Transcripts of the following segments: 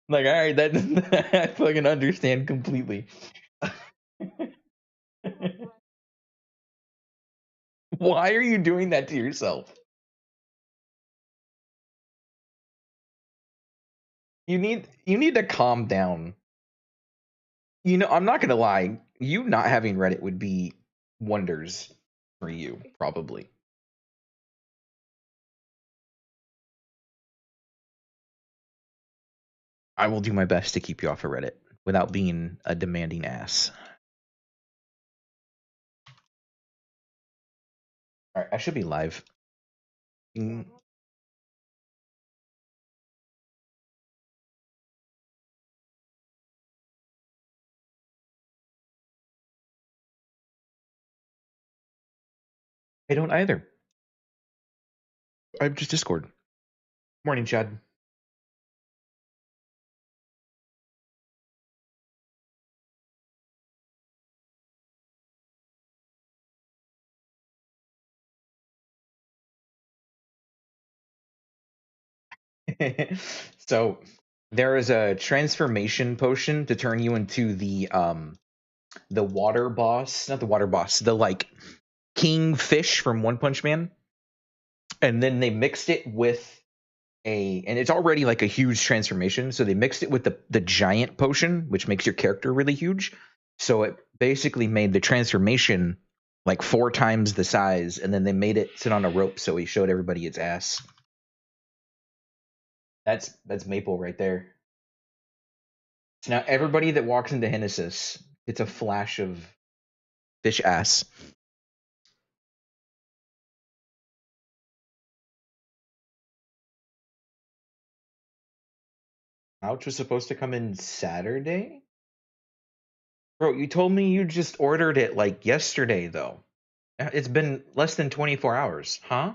Like, all right, that I fucking understand completely. Why are you doing that to yourself? You need to calm down. You know, I'm not gonna lie. You not having Reddit would be wonders for you, probably. I will do my best to keep you off of Reddit without being a demanding ass. All right, I should be live. Mm, I don't either. I'm just Discord. Morning, Chad. So there is a transformation potion to turn you into the water boss, not the water boss, the like king fish from One Punch Man. And then they mixed it with and it's already like a huge transformation, so they mixed it with the giant potion, which makes your character really huge. So it basically made the transformation like 4 times the size, and then they made it sit on a rope so he showed everybody its ass. That's Maple right there. So now everybody that walks into Genesis, it's a flash of fish ass. Ouch was supposed to come in Saturday? Bro, you told me you just ordered it like yesterday though. It's been less than 24 hours, huh?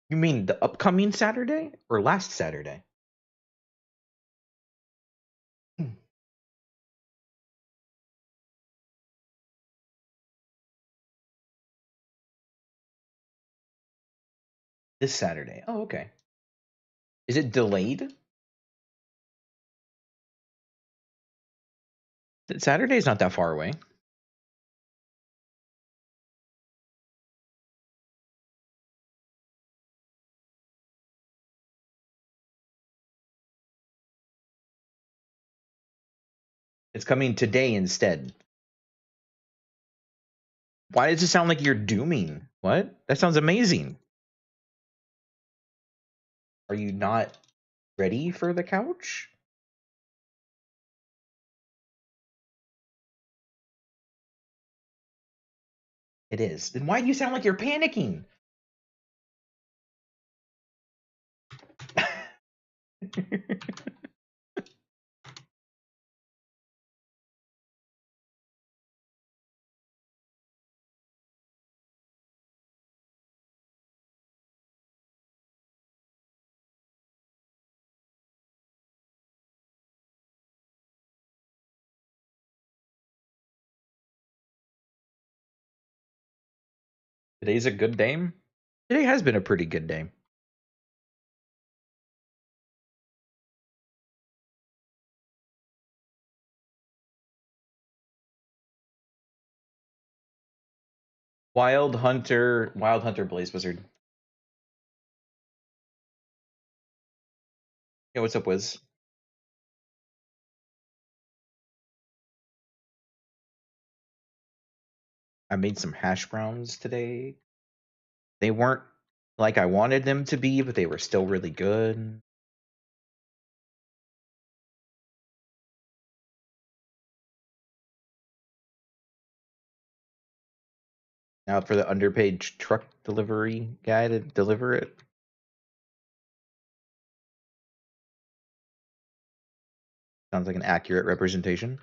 You mean the upcoming Saturday or last Saturday? Hmm. This Saturday. Oh, okay. Is it delayed? Saturday's not that far away. It's coming today instead. Why does it sound like you're dooming? What? That sounds amazing. Are you not ready for the couch? It is. Then why do you sound like you're panicking? Today's a good day. Today has been a pretty good day. Wild Hunter Blaze Wizard. Yeah, what's up, Wiz? I made some hash browns today. They weren't like I wanted them to be, but they were still really good. Now for the underpaid truck delivery guy to deliver it. Sounds like an accurate representation.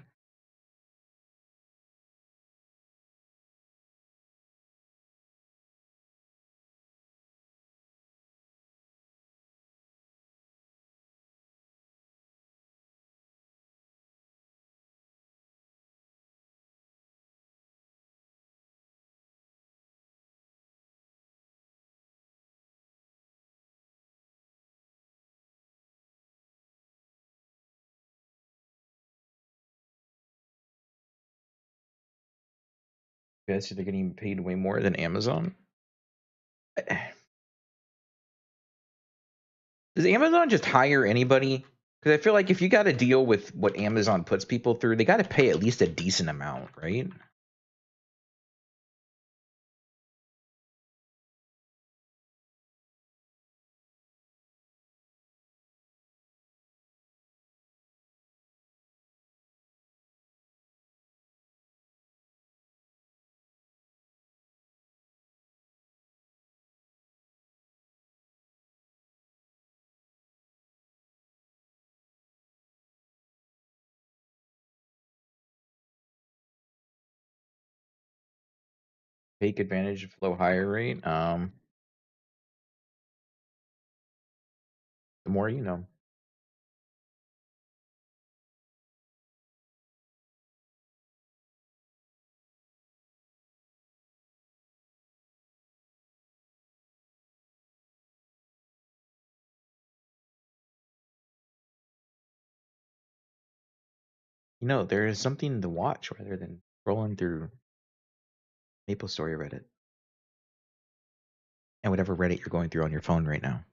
Guess they're getting paid way more than Amazon. Does Amazon just hire anybody? Because I feel like if you got to deal with what Amazon puts people through, they got to pay at least a decent amount, right? Take advantage of low hire rate. The more you know. You know, there is something to watch rather than scrolling through Maple Story Reddit and whatever Reddit you're going through on your phone right now.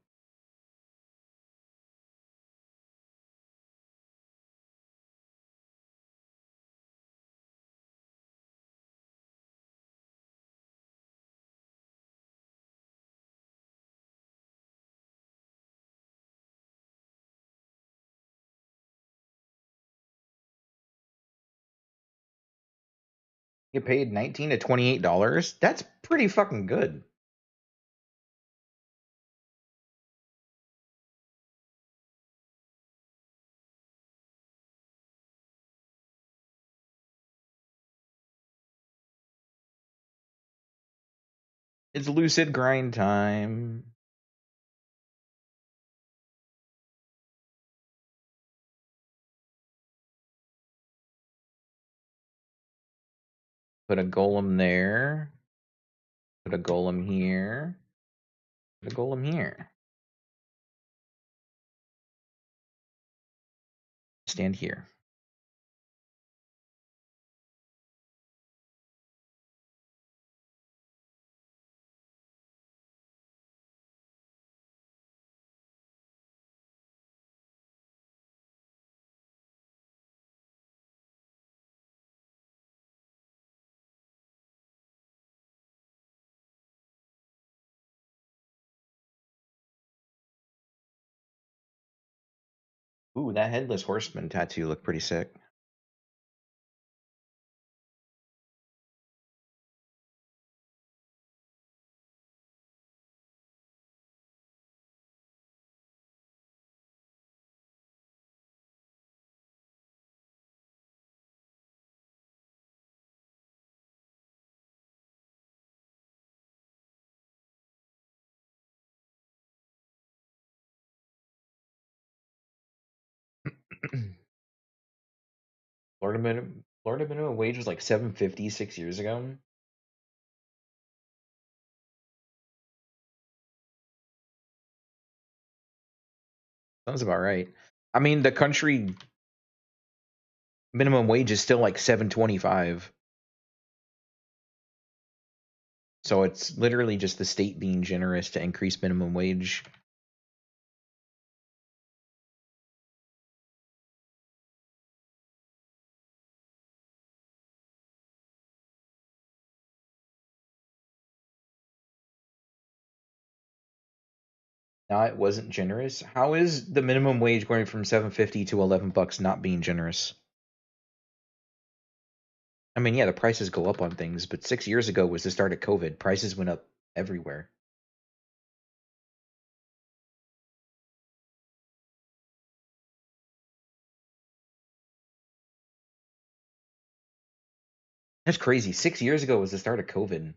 Get paid $19 to $28. That's pretty fucking good. It's lucid grind time. Put a golem there. Put a golem here. Put a golem here. Stand here. Ooh, that headless horseman tattoo looked pretty sick. Florida minimum wage was like 750 6 years ago. Sounds about right. I mean, the country minimum wage is still like 725. So it's literally just the state being generous to increase minimum wage. Now it wasn't generous. How is the minimum wage going from 750 to $11 not being generous? I mean, yeah, the prices go up on things, but 6 years ago was the start of COVID. Prices went up everywhere. That's crazy. 6 years ago was the start of COVID.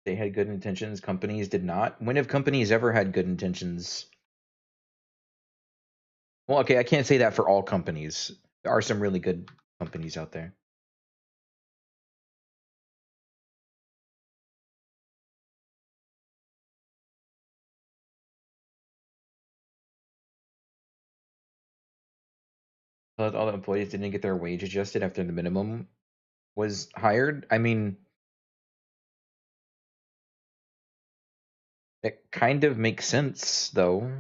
They had good intentions. Companies did not. When have companies ever had good intentions? Well, okay, I can't say that for all companies. There are some really good companies out there. But all the employees didn't get their wage adjusted after the minimum was hired. I mean, it kind of makes sense, though.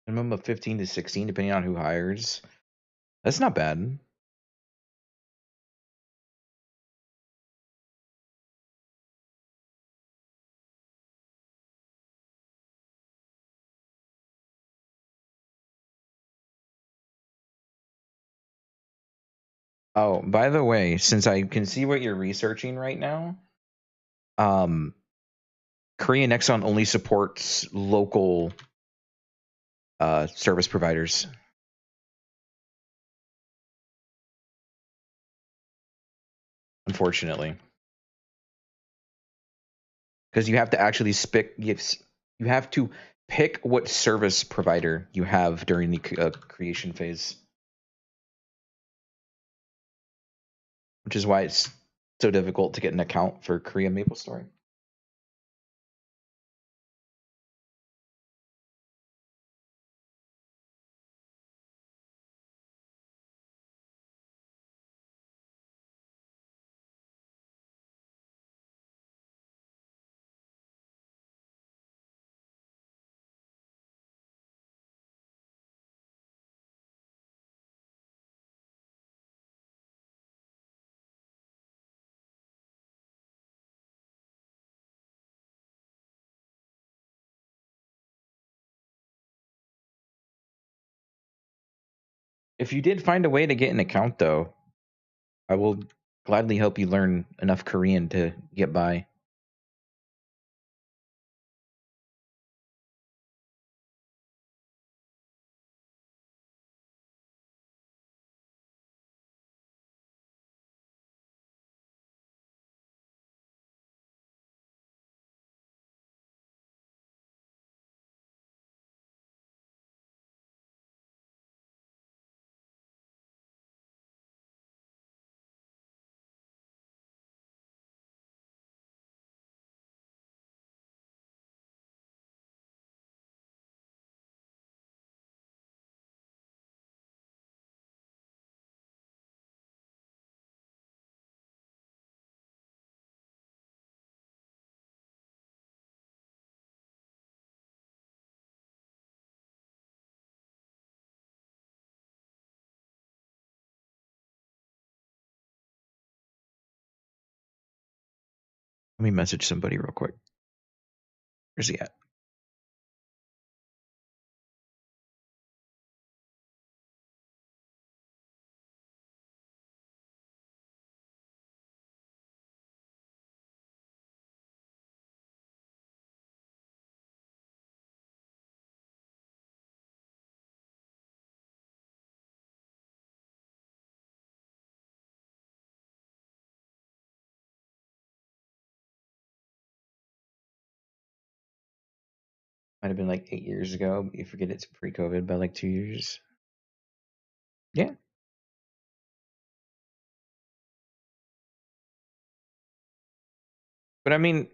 Minimum of 15 to 16, depending on who hires. That's not bad. Oh, by the way, since I can see what you're researching right now, um, Korean Exxon only supports local service providers, unfortunately, because you have to actually you have to pick what service provider you have during the creation phase, which is why it's so difficult to get an account for Korean MapleStory. If you did find a way to get an account, though, I will gladly help you learn enough Korean to get by. Let me message somebody real quick. Where's he at? Might have been like 8 years ago, but you forget it's pre-COVID by like 2 years. Yeah. But I mean,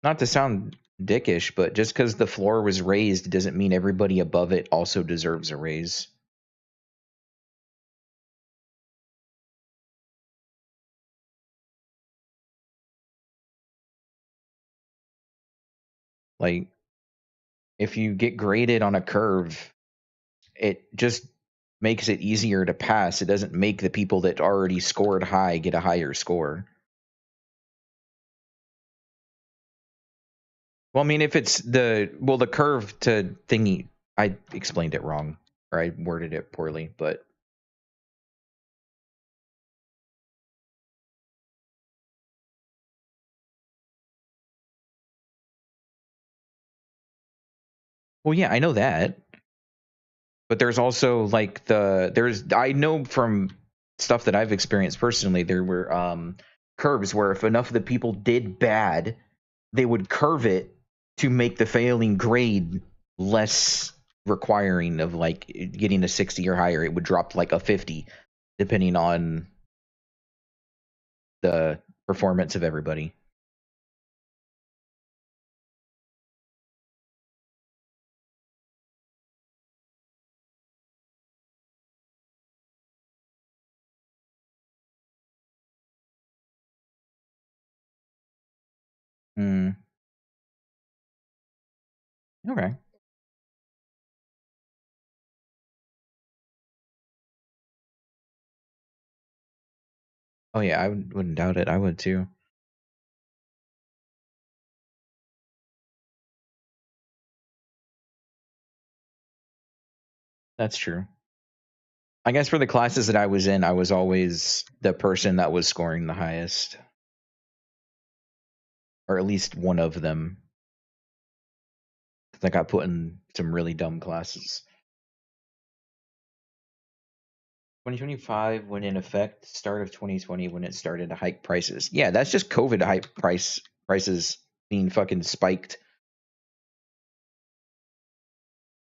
not to sound dickish, but just because the floor was raised doesn't mean everybody above it also deserves a raise. Like, if you get graded on a curve, it just makes it easier to pass. It doesn't make the people that already scored high get a higher score. Well, I mean, if it's the curve to thingy, I explained it wrong, or I worded it poorly, but well, yeah, I know that. But there's also like I know from stuff that I've experienced personally, there were curves where if enough of the people did bad, they would curve it to make the failing grade less requiring of like getting a 60 or higher. It would drop to like a 50 depending on the performance of everybody. Hmm. Okay. Oh yeah, wouldn't doubt it. I would too. That's true. I guess for the classes that I was in, I was always the person that was scoring the highest, or at least one of them. I got put in some really dumb classes. 2025 went in effect. Start of 2020 when it started to hike prices. Yeah, that's just COVID hype prices being fucking spiked.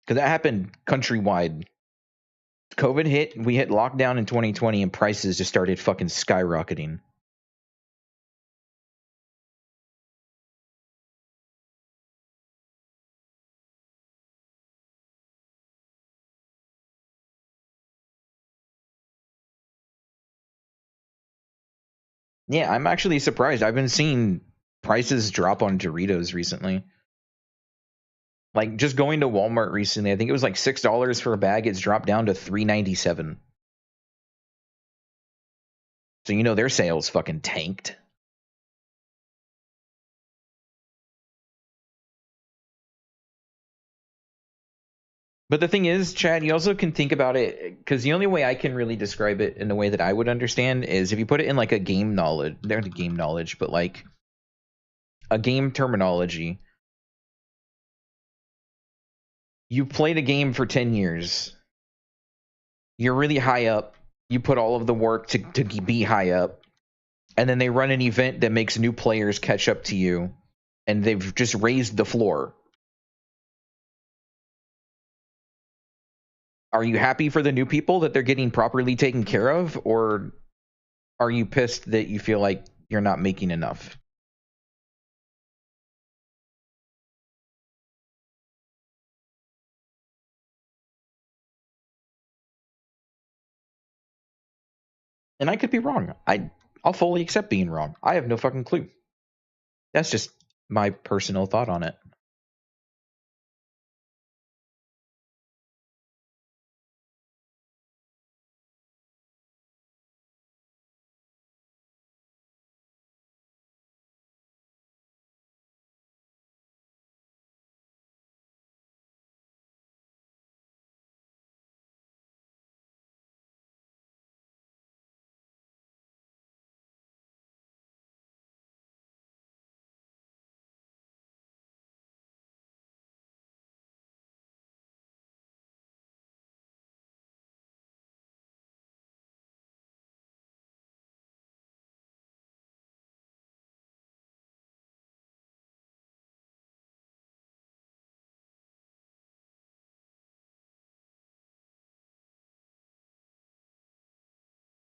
Because that happened countrywide. COVID hit, we hit lockdown in 2020, and prices just started fucking skyrocketing. Yeah, I'm actually surprised. I've been seeing prices drop on Doritos recently. Like just going to Walmart recently, I think it was like $6 for a bag. It's dropped down to $3.97. So you know their sales fucking tanked. But the thing is, Chad, you also can think about it because the only way I can really describe it in the way that I would understand is if you put it in like a game knowledge, they're the game knowledge, but like a game terminology. You played a game for 10 years. You're really high up. You put all of the work to be high up. And then they run an event that makes new players catch up to you. And they've just raised the floor. Are you happy for the new people that they're getting properly taken care of? Or are you pissed that you feel like you're not making enough? And I could be wrong. I'll fully accept being wrong. I have no fucking clue. That's just my personal thought on it.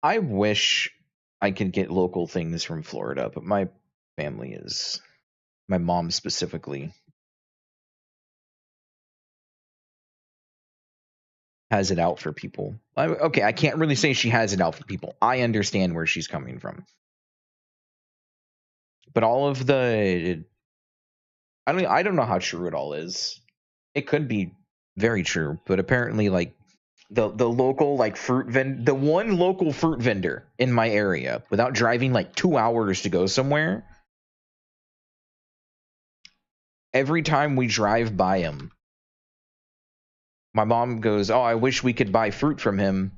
I wish I could get local things from Florida, but my family is, my mom specifically, has it out for people. Okay, I can't really say she has it out for people. I understand where she's coming from. But all of the I don't know how true it all is. It could be very true, but apparently like the local like the one local fruit vendor in my area without driving like 2 hours to go somewhere, every time we drive by him, my mom goes, "Oh, I wish we could buy fruit from him."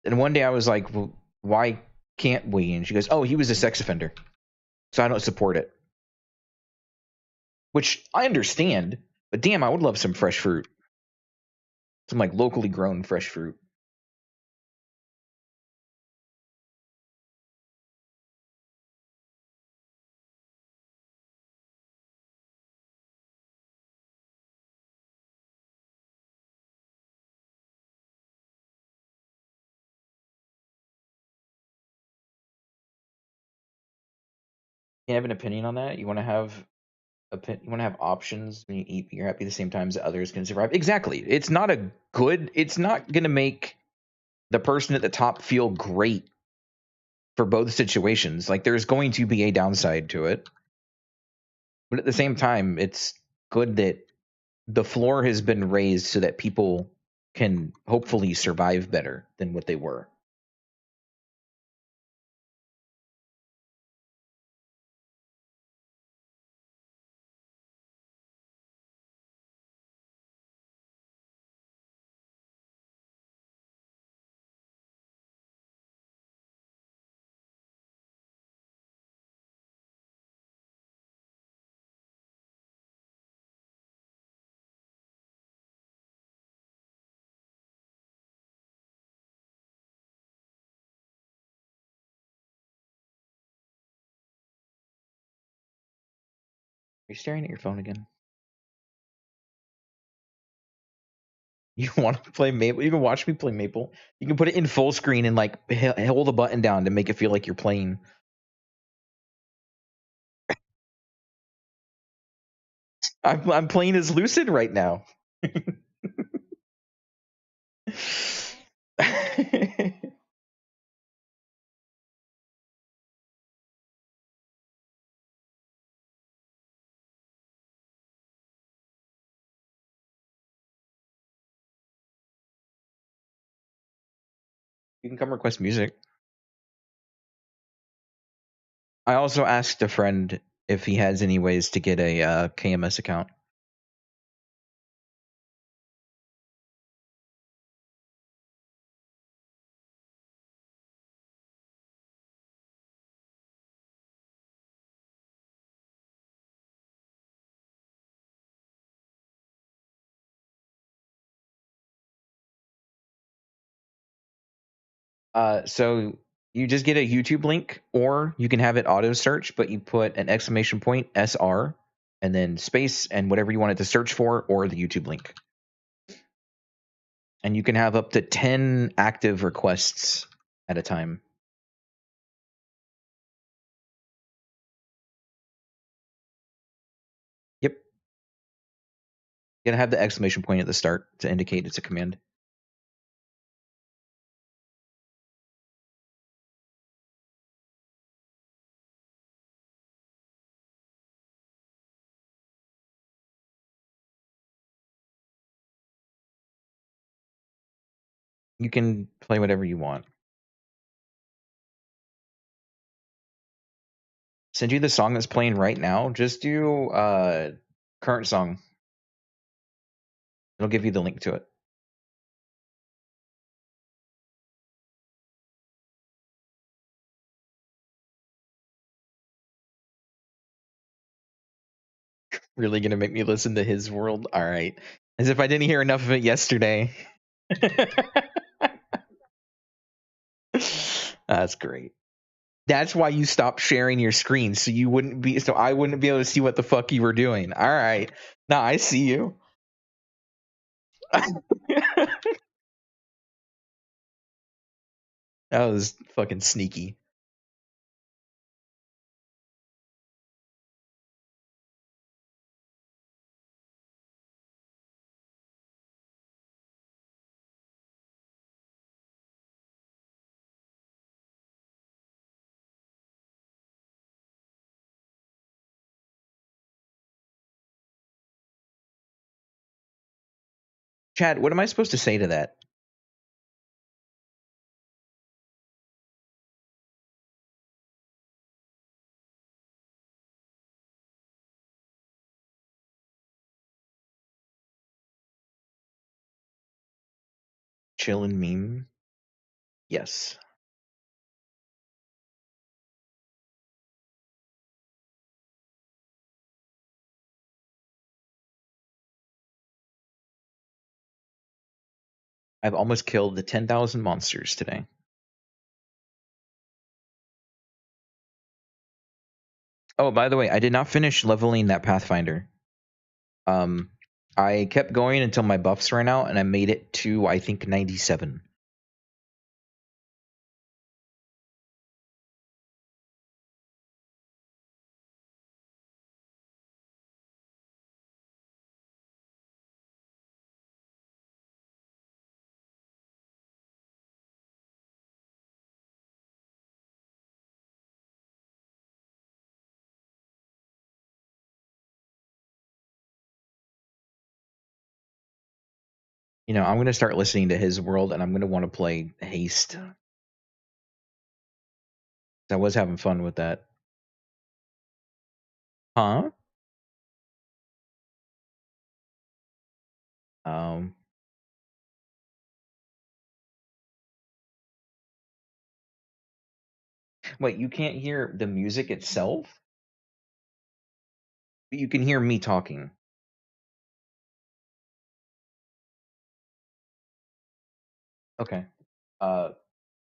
And one day I was like, well, "Why can't we?" And she goes, "Oh, he was a sex offender, so I don't support it." Which I understand, but damn, I would love some fresh fruit, some like locally grown fresh fruit. You have an opinion on that? You want to have you want to have options when you eat, but you're happy at the same time as others can survive. Exactly. It's not a good. It's not going to make the person at the top feel great for both situations. Like there's going to be a downside to it, but at the same time, it's good that the floor has been raised so that people can hopefully survive better than what they were. Are you staring at your phone again? You want to play Maple? You can watch me play Maple. You can put it in full screen and like hold the button down to make it feel like you're playing. I'm playing as Lucid right now. You can come request music. I also asked a friend if he has any ways to get a KMS account. So you just get a YouTube link, or you can have it auto search, but you put an exclamation point SR and then space and whatever you want it to search for, or the YouTube link. And you can have up to 10 active requests at a time. Yep. You gotta have the exclamation point at the start to indicate it's a command. You can play whatever you want. Send you the song that's playing right now. Just do current song. It'll give you the link to it. Really gonna make me listen to his world? All right. As if I didn't hear enough of it yesterday. That's great. That's why you stopped sharing your screen, so you wouldn't be so I wouldn't be able to see what the fuck you were doing. All right. Now I see you. That was fucking sneaky. Chad, what am I supposed to say to that? Chillin' meme? Yes. I've almost killed the 10,000 monsters today. Oh, by the way, I did not finish leveling that Pathfinder. Um, I kept going until my buffs ran out, and I made it to, I think, 97. You know, I'm going to start listening to his world, and I'm going to want to play Haste. I was having fun with that. Huh? Um, wait, you can't hear the music itself? But you can hear me talking. Okay. Uh,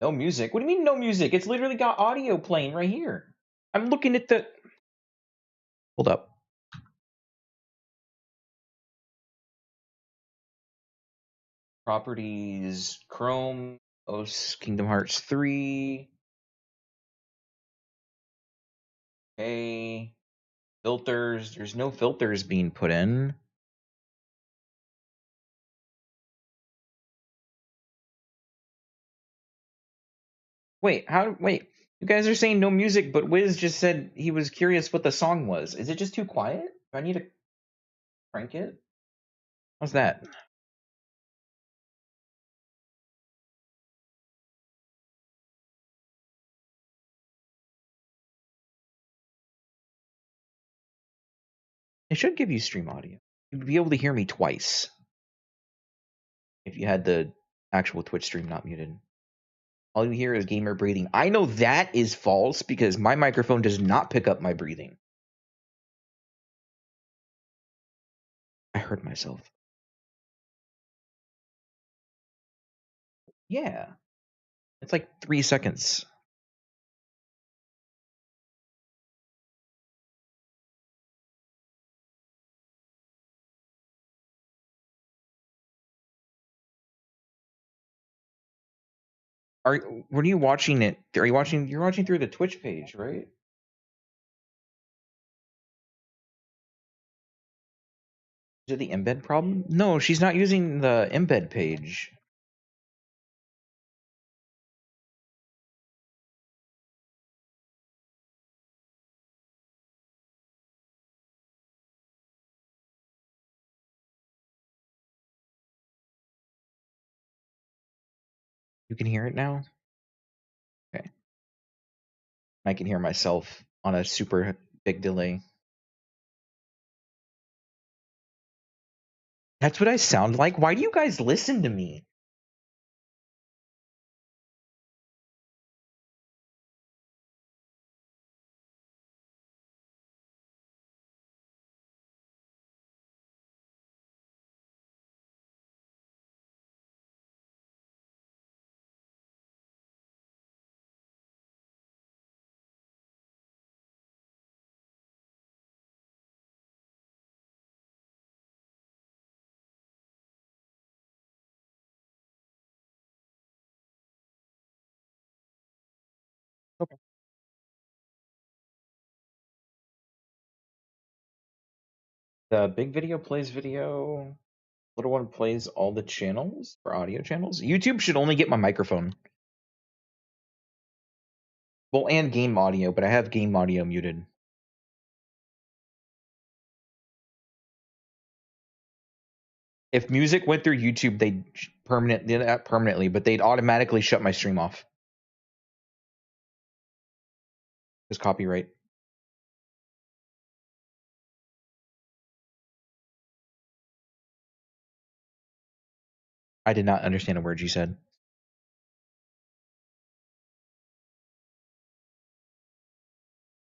no music? What do you mean no music? It's literally got audio playing right here. I'm looking at the. Hold up. Properties, Chrome, OS, Kingdom Hearts 3. Okay. Filters. There's no filters being put in. Wait, how? Wait. You guys are saying no music, but Wiz just said he was curious what the song was. Is it just too quiet? Do I need to crank it? How's that? It should give you stream audio. You'd be able to hear me twice if you had the actual Twitch stream not muted. All you hear is gamer breathing. I know that is false because my microphone does not pick up my breathing. I heard myself. Yeah. It's like 3 seconds. Are What are you watching it? Are you watching? You're watching through the Twitch page, right? Is it the embed problem? No, she's not using the embed page. You can hear it now? Okay. I can hear myself on a super big delay. That's what I sound like? Why do you guys listen to me? Okay. The big video plays video. Little one plays all the channels for audio channels. YouTube should only get my microphone. Well, and game audio, but I have game audio muted. If music went through YouTube, they'd not permanently, but they'd automatically shut my stream off. It's copyright. I did not understand a word you said.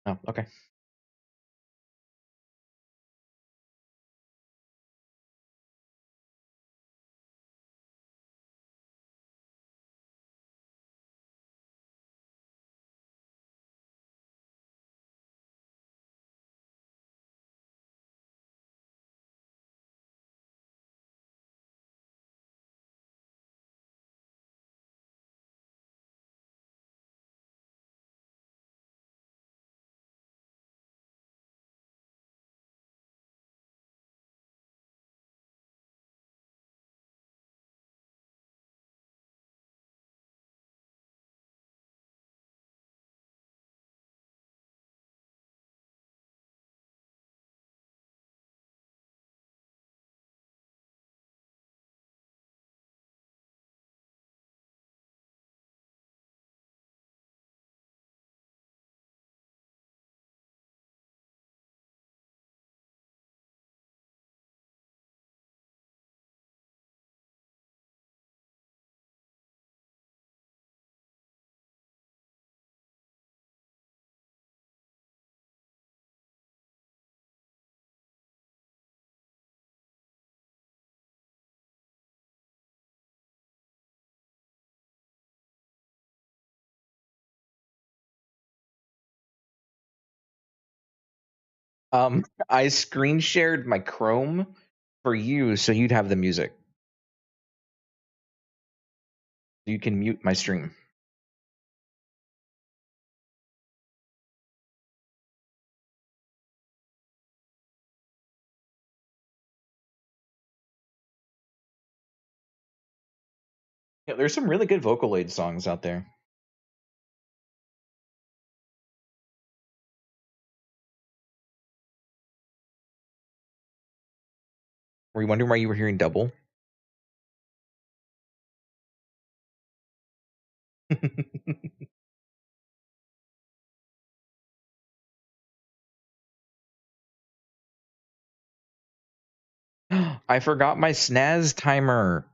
Oh, okay. I screen shared my Chrome for you, so you'd have the music. You can mute my stream. Yeah, there's some really good Vocaloid songs out there. Were you wondering why you were hearing double? I forgot my snaz timer.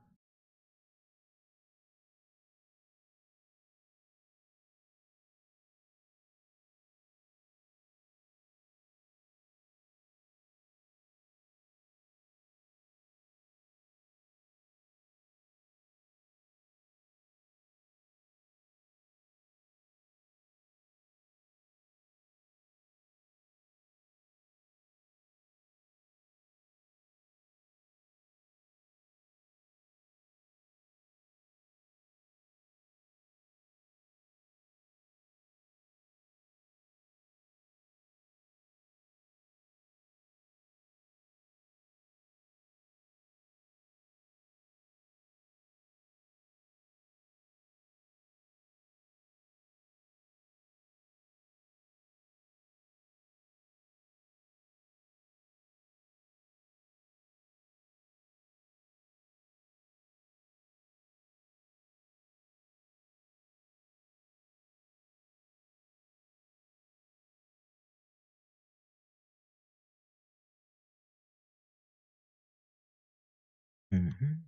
Mhm.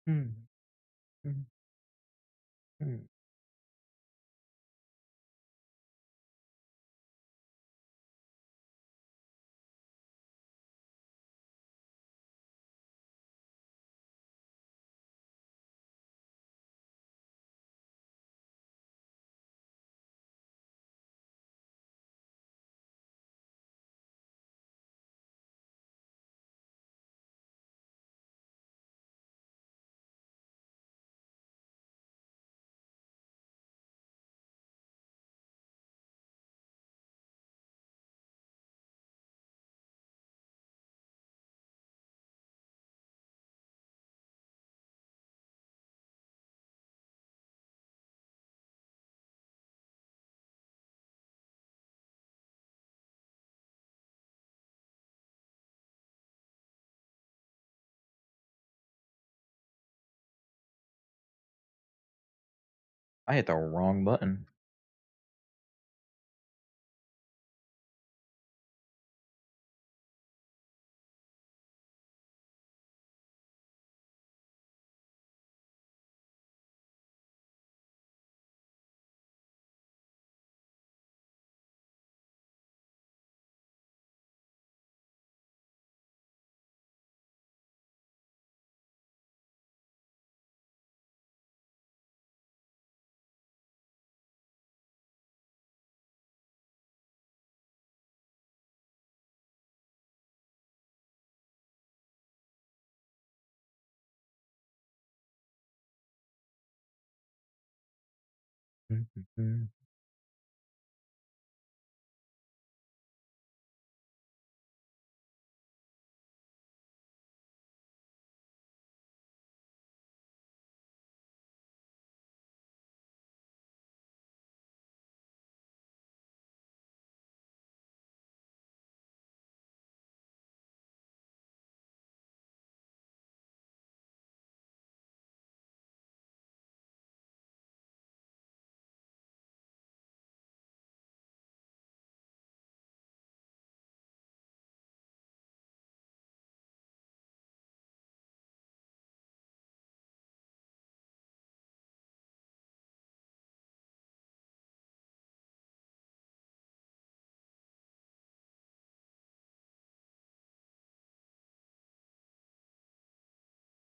Hmm. Hmm. Hmm. I hit the wrong button. Mhm.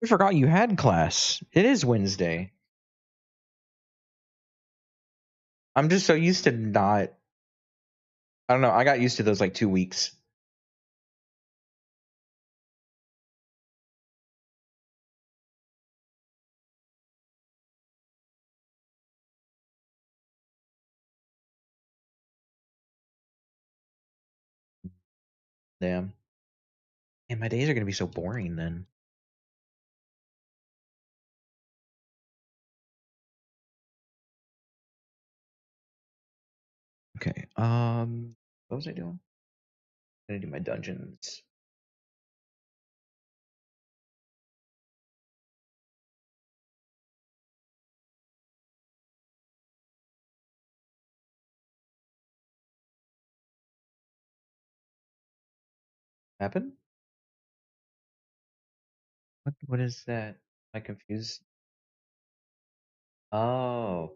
I forgot you had class. It is Wednesday. I'm just so used to not. I don't know. I got used to those like 2 weeks. Damn. And my days are gonna be so boring then. Okay. What was I doing? I'm gonna do my dungeons. Happen? What is that? Am I confused? Oh,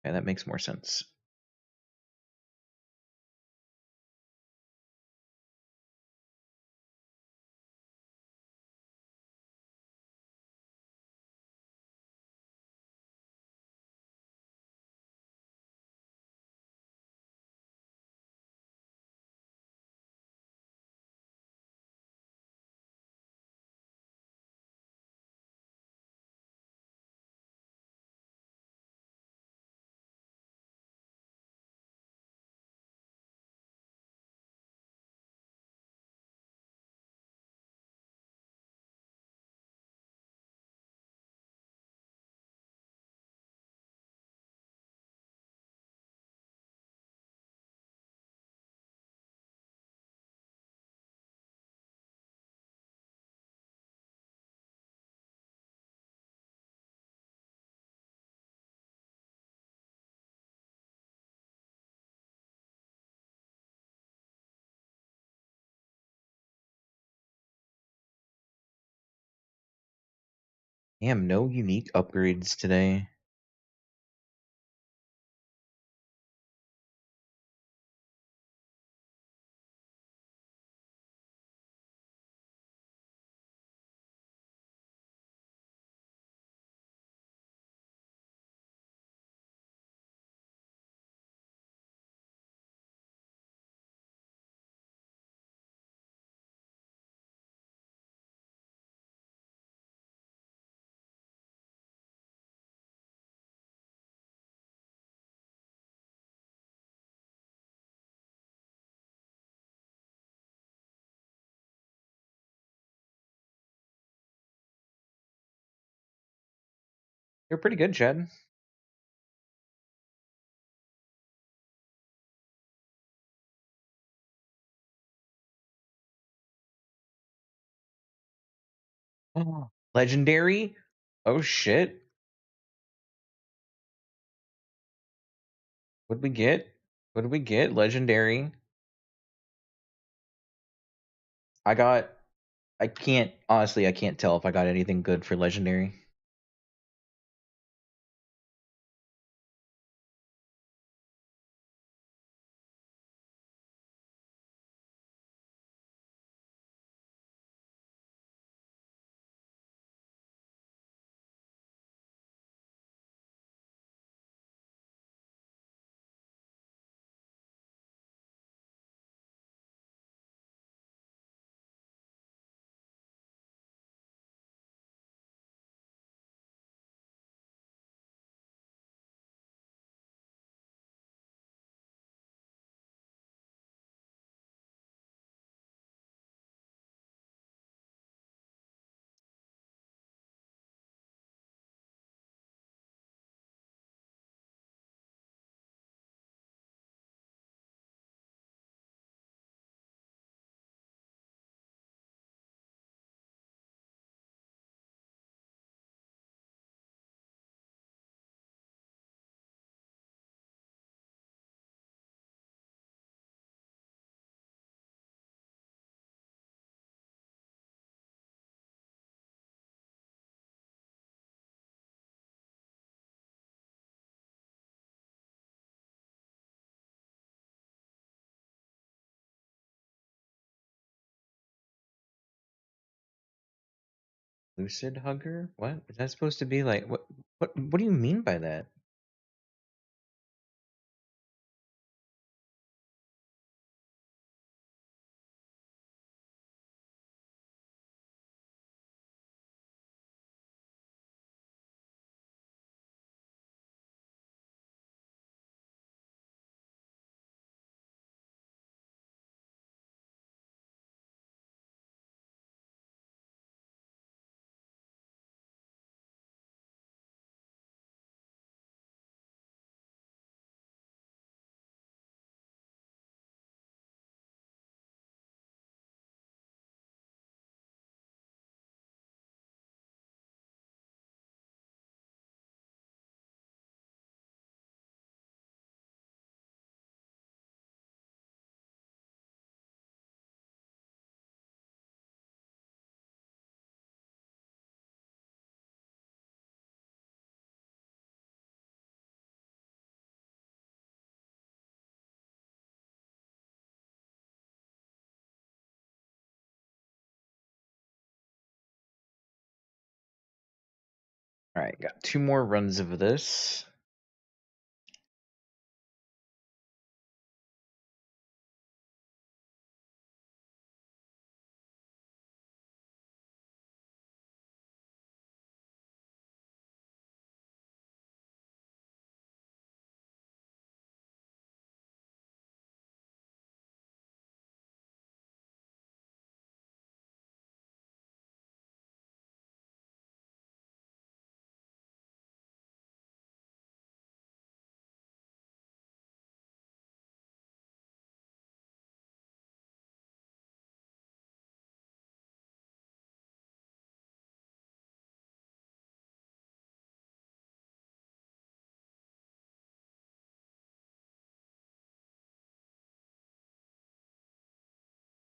okay, that makes more sense. Damn, no unique upgrades today. You're pretty good, Chad. Oh, legendary? Oh shit. What'd we get? What did we get? Legendary. I got. I can't. Honestly, I can't tell if I got anything good for legendary. Lucid hugger? What is that supposed to be like? What do you mean by that? All right, got 2 more runs of this.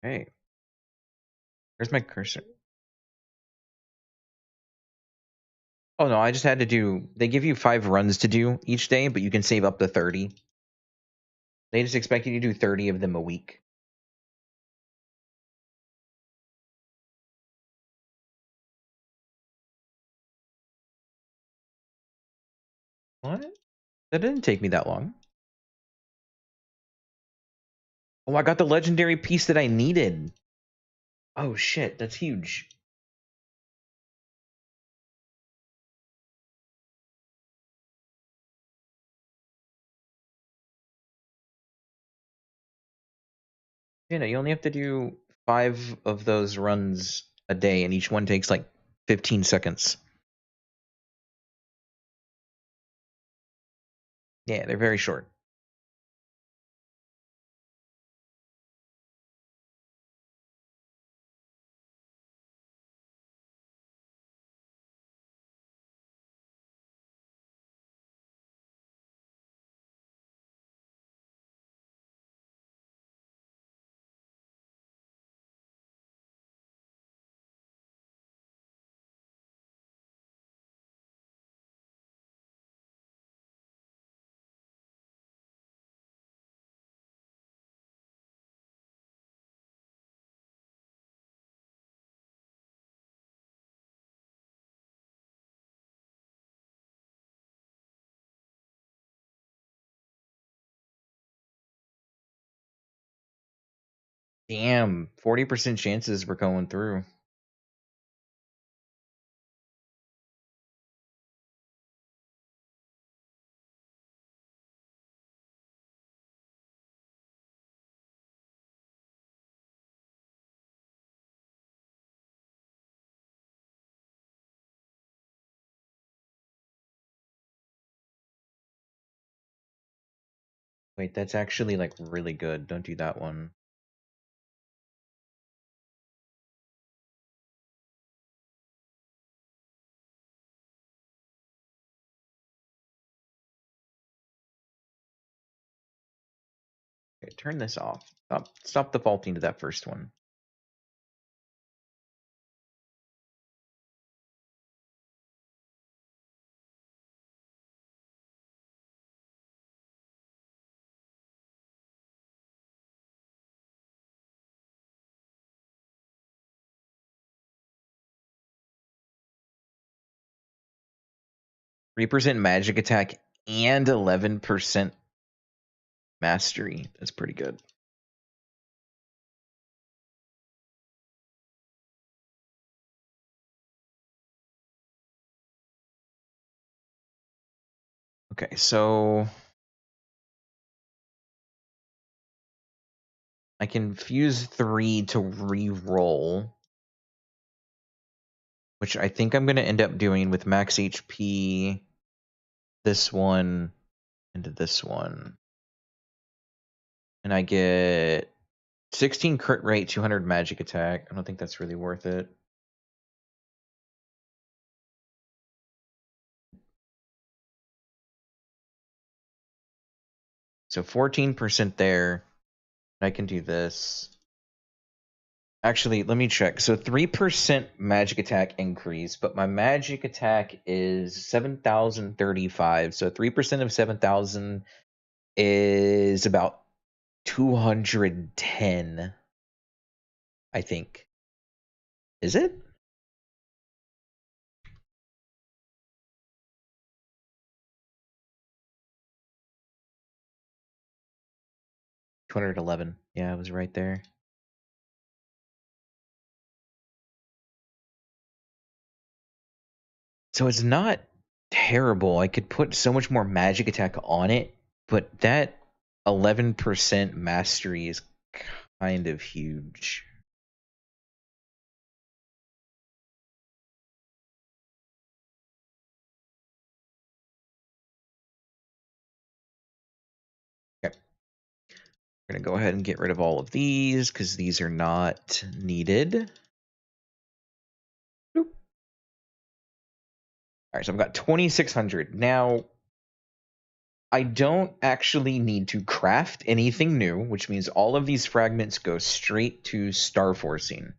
Hey, where's my cursor? Oh no, I just had to do. They give you 5 runs to do each day, but you can save up to 30. They just expect you to do 30 of them a week. What? That didn't take me that long. Oh, I got the legendary piece that I needed. Oh shit, that's huge. You know, you only have to do 5 of those runs a day, and each one takes like 15 seconds. Yeah, they're very short. Damn, 40% chances we're going through. Wait, that's actually like really good. Don't do that one. Okay, turn this off. Stop defaulting to that first one. %3 magic attack and 11% mastery. That's pretty good. Okay, so I can fuse 3 to re-roll, which I think I'm going to end up doing with max HP, this one, and this one. And I get 16 crit rate, 200 magic attack. I don't think that's really worth it. So 14% there. I can do this. Actually, let me check. So 3% magic attack increase, but my magic attack is 7,035. So 3% of 7,000 is about 210, I think. Is it? $211. Yeah, it was right there. So it's not terrible. I could put so much more magic attack on it, but that 11% mastery is kind of huge. Okay. We're going to go ahead and get rid of all of these because these are not needed. Boop. All right, so I've got 2,600. Now, I don't actually need to craft anything new, which means all of these fragments go straight to star forcing.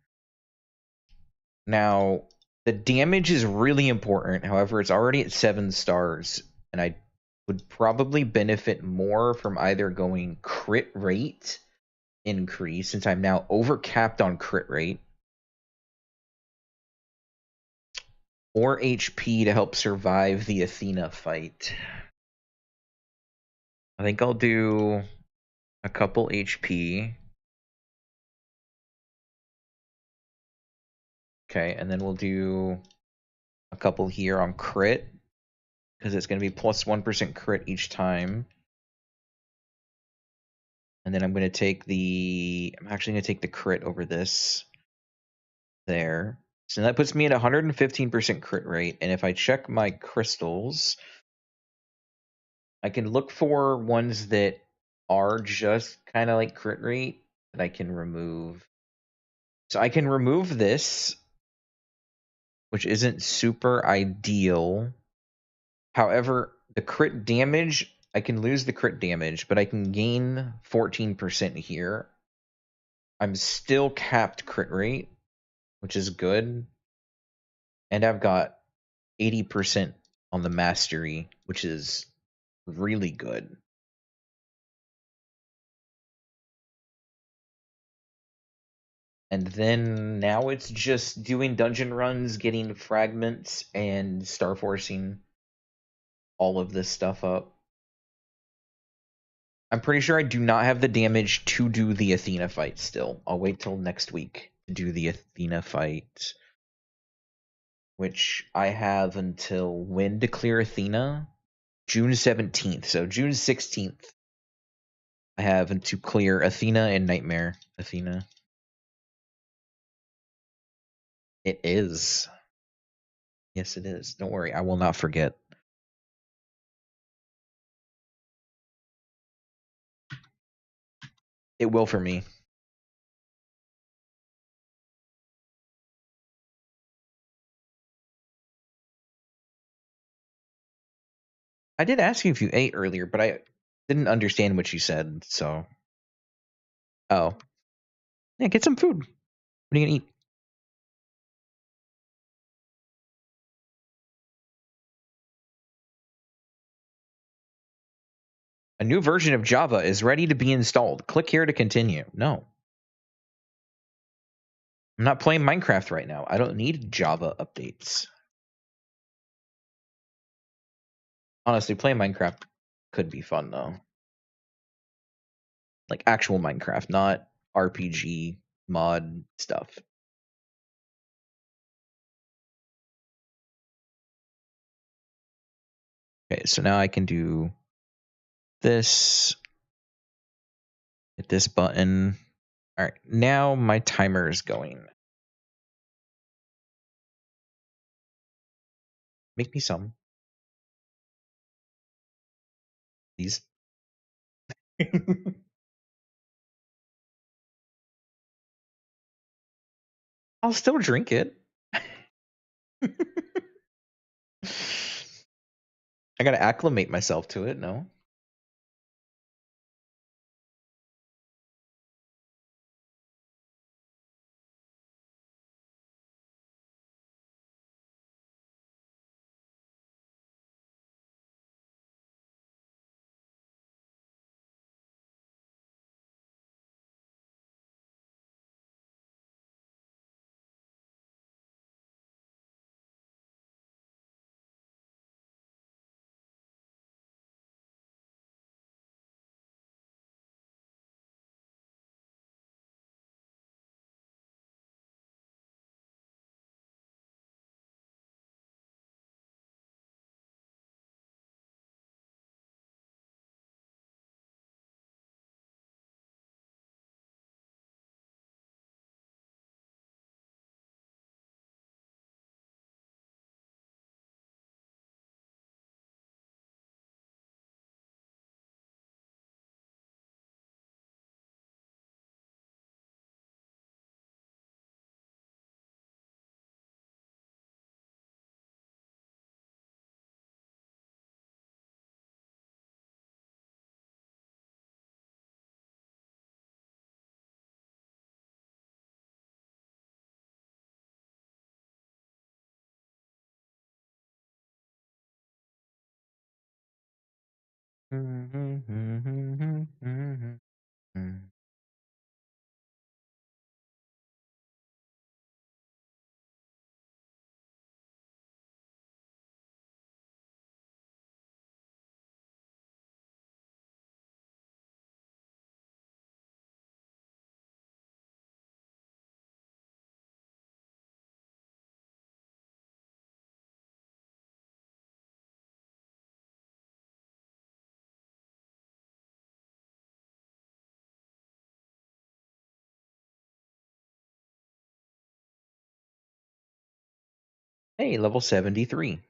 Now, the damage is really important. However, it's already at 7 stars, and I would probably benefit more from either going crit rate increase, since I'm now overcapped on crit rate, or HP to help survive the Athena fight. I think I'll do a couple HP. Okay, and then we'll do a couple here on crit, because it's going to be plus 1% crit each time. And then I'm going to take I'm actually going to take the crit over this there. So that puts me at 115% crit rate. And if I check my crystals, I can look for ones that are just kind of like crit rate that I can remove. So I can remove this, which isn't super ideal. However, the crit damage, I can lose the crit damage, but I can gain 14% here. I'm still capped crit rate, which is good. And I've got 80% on the mastery, which is really good. And then now it's just doing dungeon runs, getting fragments, and star forcing all of this stuff up. I'm pretty sure I do not have the damage to do the Athena fight still. I'll wait till next week to do the Athena fight, which I have until when to clear Athena? June 17th. So June 16th, I have to clear Athena and Nightmare. Athena. It is. Yes, it is. Don't worry, I will not forget. It will for me. I did ask you if you ate earlier, but I didn't understand what you said, so. Oh. Yeah, get some food. What are you gonna eat? A new version of Java is ready to be installed. Click here to continue. No. I'm not playing Minecraft right now. I don't need Java updates. Honestly, playing Minecraft could be fun though. Like actual Minecraft, not RPG mod stuff. Okay, so now I can do this. Hit this button. All right, now my timer is going. Make me some. These. I'll still drink it. I gotta acclimate myself to it, no? Hey, level 73.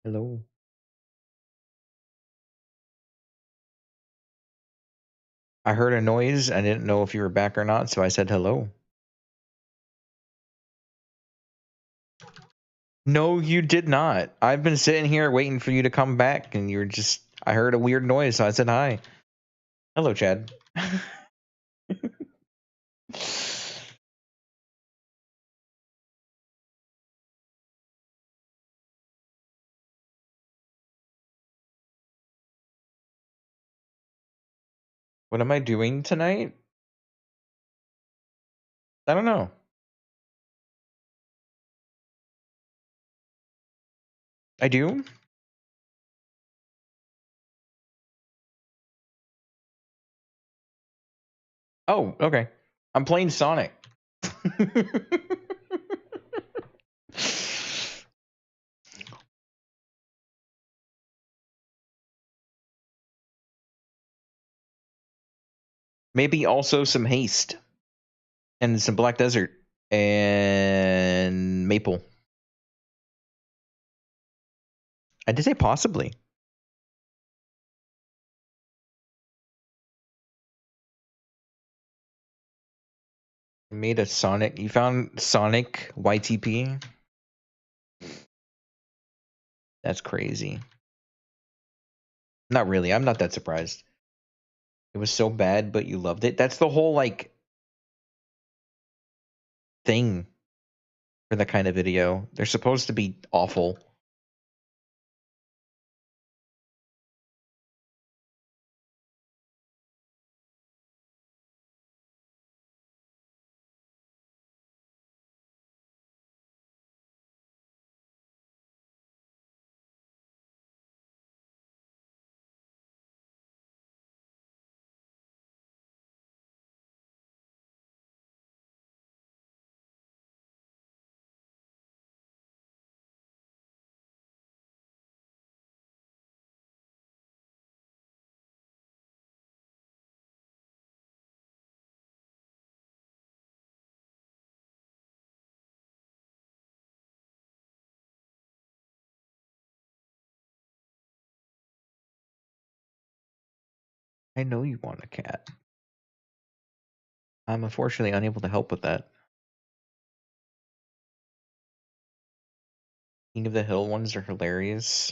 Hello. I heard a noise. I didn't know if you were back or not, so I said hello. No, you did not. I've been sitting here waiting for you to come back, and you're just. I heard a weird noise, so I said hi. Hello, Chad. What am I doing tonight? I don't know. I do? Oh, okay. I'm playing Sonic. Maybe also some Haste and some Black Desert and Maple. I did say possibly. You made a Sonic. You found Sonic YTP? That's crazy. Not really. I'm not that surprised. It was so bad, but you loved it. That's the whole like thing for that kind of video. They're supposed to be awful. I know you want a cat. I'm unfortunately unable to help with that. King of the Hill ones are hilarious.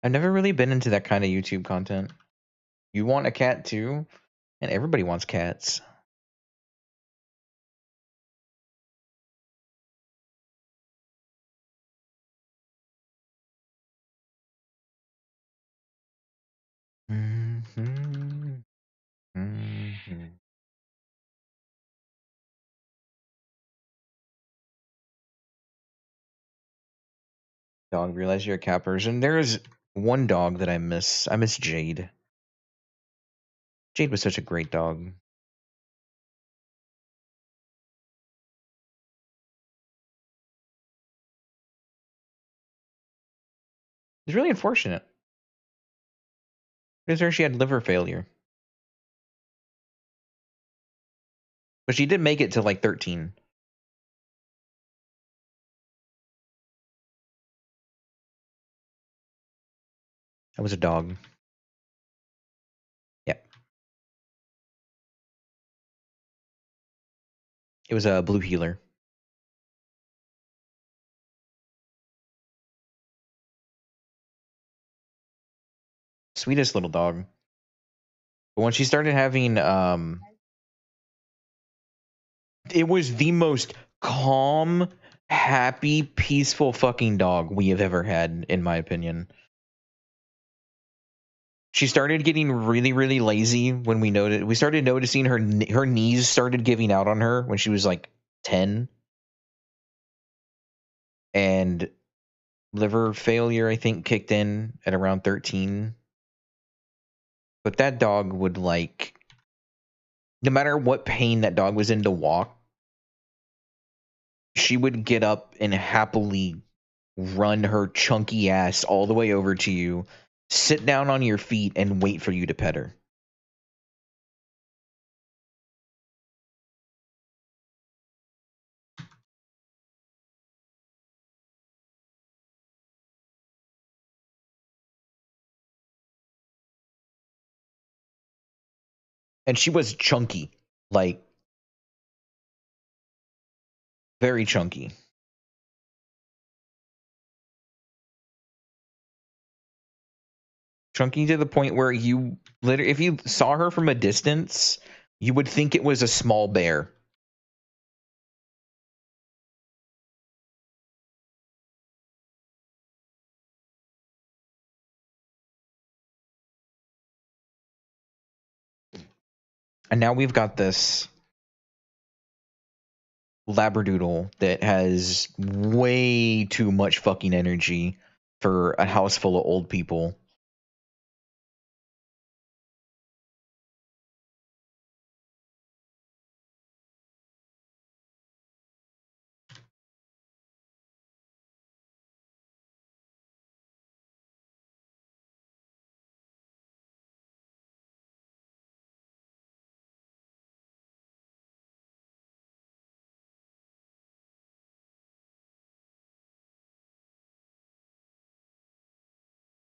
I've never really been into that kind of YouTube content. You want a cat too? And everybody wants cats. Mm-hmm. Mm-hmm. Dog, realize you're a cat person. There's one dog that I miss. I miss Jade. Jade was such a great dog. It's really unfortunate. Because her, she had liver failure. But she did make it to like 13. That was a dog. Yeah. It was a blue healer. Sweetest little dog. But when she started having it was the most calm, happy, peaceful fucking dog we have ever had, in my opinion. She started getting really, really lazy when we started noticing her knees started giving out on her when she was like 10, and liver failure I think kicked in at around 13. But that dog would like, no matter what pain that dog was in to walk, she would get up and happily run her chunky ass all the way over to you, sit down on your feet, and wait for you to pet her. And she was chunky, like very chunky. Chunky to the point where you literally, if you saw her from a distance, you would think it was a small bear. And now we've got this labradoodle that has way too much fucking energy for a house full of old people.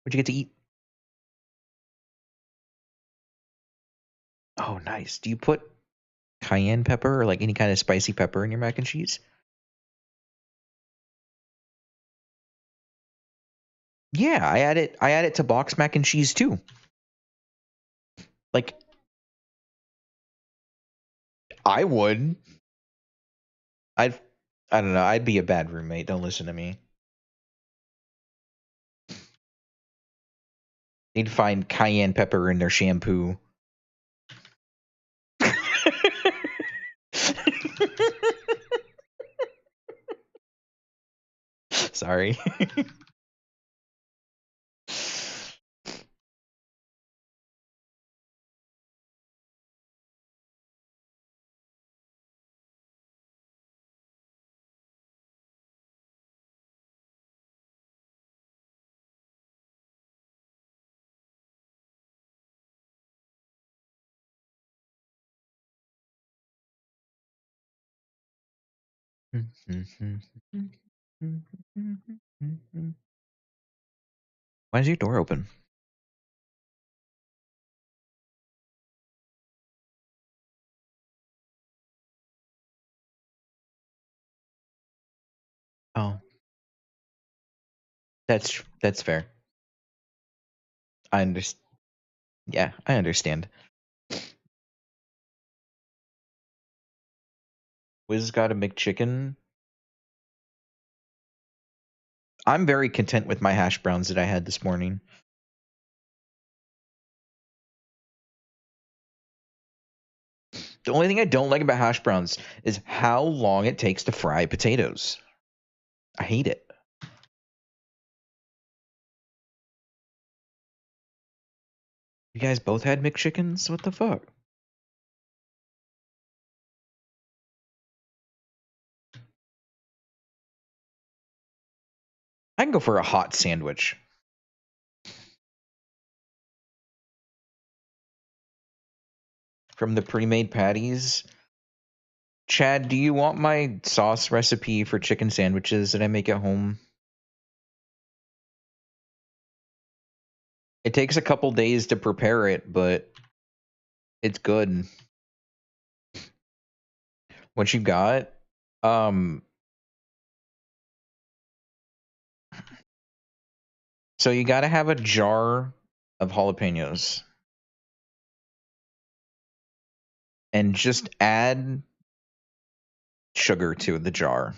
What'd you get to eat? Oh, nice. Do you put cayenne pepper or like any kind of spicy pepper in your mac and cheese? Yeah, I add it to box mac and cheese too. Like I would. I'd I don't know, I'd be a bad roommate. Don't listen to me. They'd find cayenne pepper in their shampoo. Sorry. Why is your door open? Oh, that's fair. I understand. Yeah, I understand. Wiz got a McChicken. I'm very content with my hash browns that I had this morning. The only thing I don't like about hash browns is how long it takes to fry potatoes. I hate it. You guys both had McChickens? What the fuck? I can go for a hot sandwich. From the pre-made patties. Chad, do you want my sauce recipe for chicken sandwiches that I make at home? It takes a couple days to prepare it, but it's good. What you got? Um, so you got to have a jar of jalapenos and just add sugar to the jar.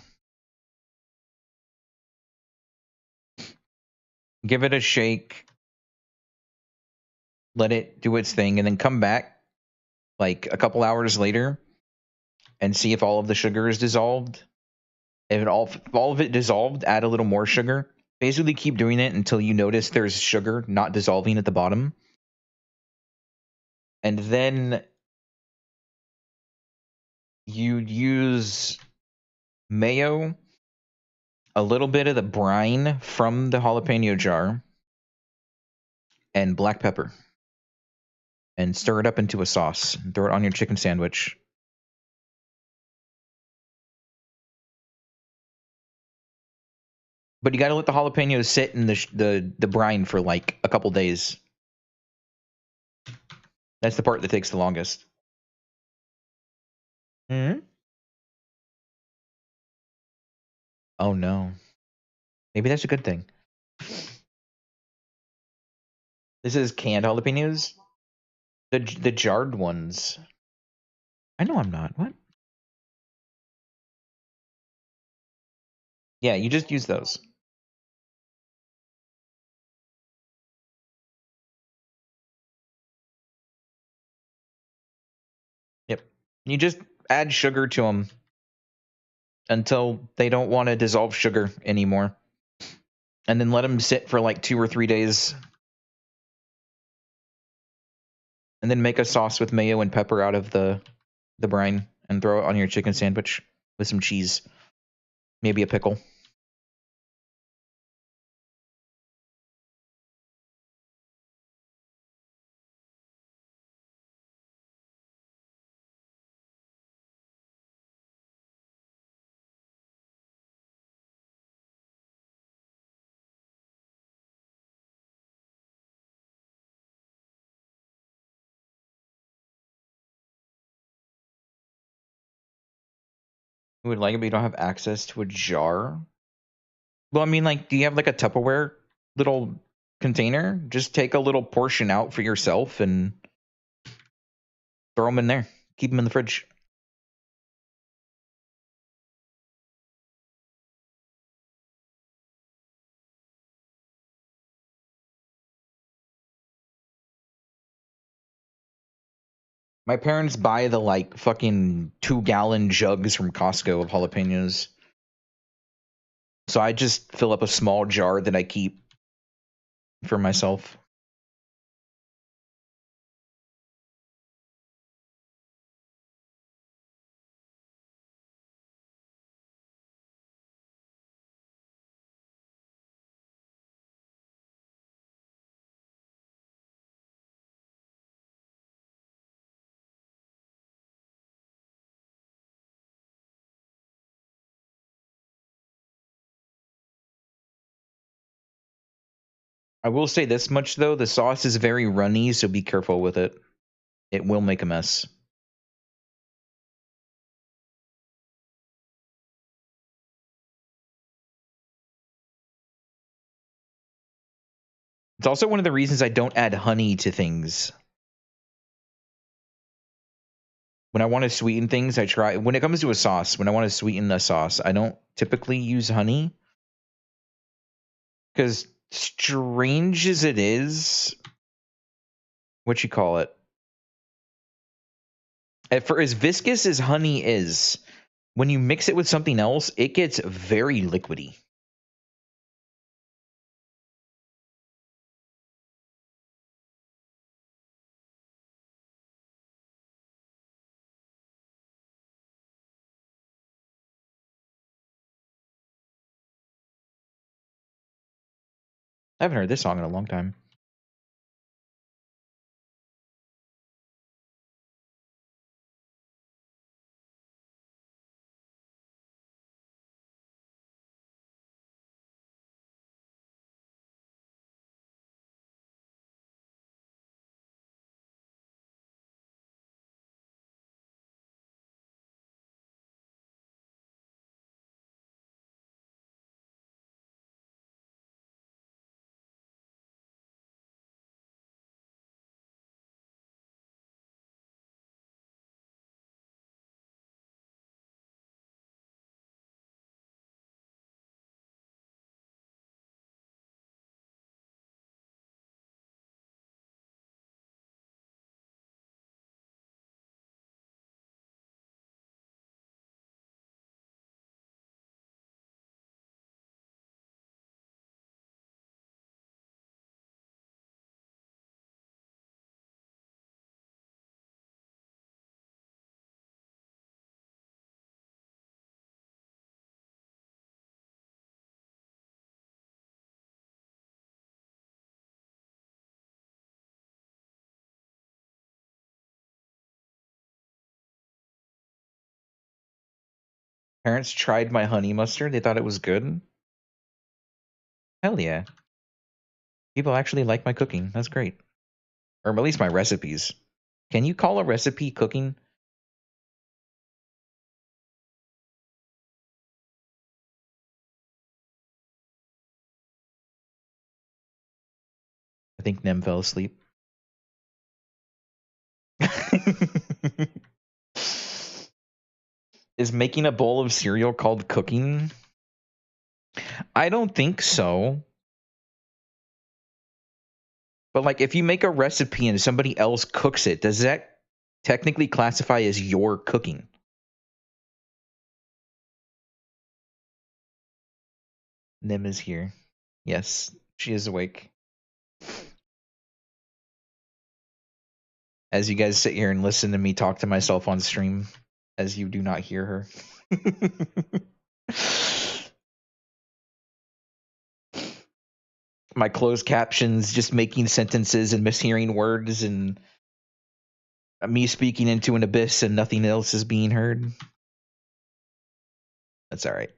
Give it a shake. Let it do its thing, and then come back like a couple hours later and see if all of the sugar is dissolved. If all of it dissolved, add a little more sugar. Basically, keep doing it until you notice there's sugar not dissolving at the bottom. And then you use mayo, a little bit of the brine from the jalapeno jar, and black pepper. And stir it up into a sauce. And throw it on your chicken sandwich. But you got to let the jalapenos sit in the brine for like a couple days. That's the part that takes the longest. Hmm? Oh no. Maybe that's a good thing. This is canned jalapenos. The jarred ones. I know I'm not. What? Yeah, you just use those. Yep. You just add sugar to them until they don't want to dissolve sugar anymore. And then let them sit for like 2 or 3 days. And then make a sauce with mayo and pepper out of the brine and throw it on your chicken sandwich with some cheese. Maybe a pickle. Who would like it, but you don't have access to a jar? Well, I mean, like, do you have like a Tupperware little container? Just take a little portion out for yourself and throw them in there. Keep them in the fridge. My parents buy the like fucking 2 gallon jugs from Costco of jalapenos. So I just fill up a small jar that I keep for myself. I will say this much though, the sauce is very runny, so be careful with it. It will make a mess. It's also one of the reasons I don't add honey to things. When I want to sweeten things, I try. When it comes to a sauce, when I want to sweeten a sauce, I don't typically use honey because, strange as it is, what you call it, for as viscous as honey is, when you mix it with something else, it gets very liquidy. I haven't heard this song in a long time. Parents tried my honey mustard. They thought it was good. Hell yeah. People actually like my cooking. That's great. Or at least my recipes. Can you call a recipe cooking? think Nem fell asleep. Is making a bowl of cereal called cooking? I don't think so. But like if you make a recipe and somebody else cooks it, does that technically classify as your cooking? Nim is here. Yes, she is awake. As you guys sit here and listen to me talk to myself on stream, as you do not hear her. My closed captions just making sentences and mishearing words and me speaking into an abyss and nothing else is being heard. That's all right.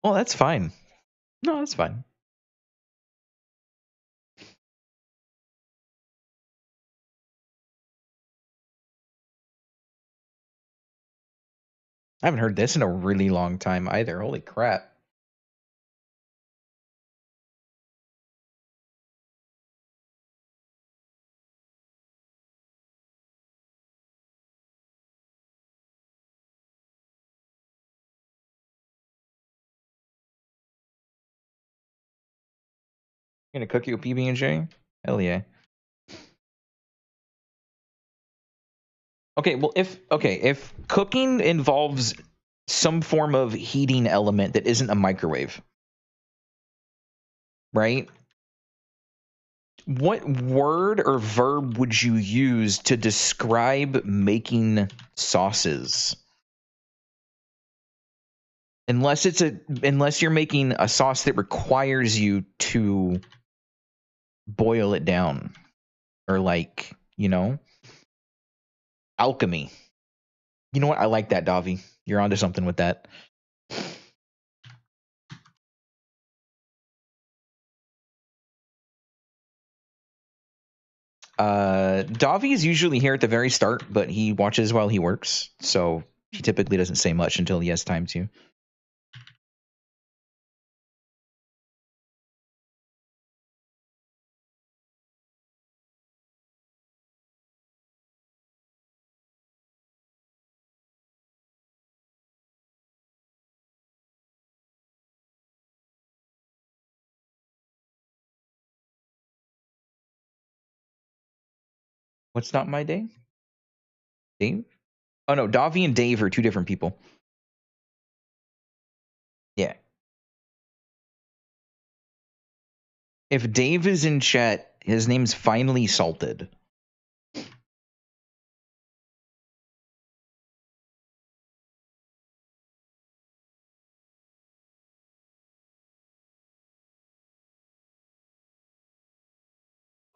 Well, that's fine. No, that's fine. I haven't heard this in a really long time either. Holy crap. You gonna cook you a PB&J? Hell yeah. Okay, well if cooking involves some form of heating element that isn't a microwave, right? What word or verb would you use to describe making sauces? Unless you're making a sauce that requires you to boil it down or like, alchemy. You know what? I like that, Davi. You're onto something with that. Davi is usually here at the very start, but he watches while he works, so he typically doesn't say much until he has time to. What's not my day? Dave? Oh no, Davi and Dave are two different people. Yeah. If Dave is in chat, his name's Finally Salted.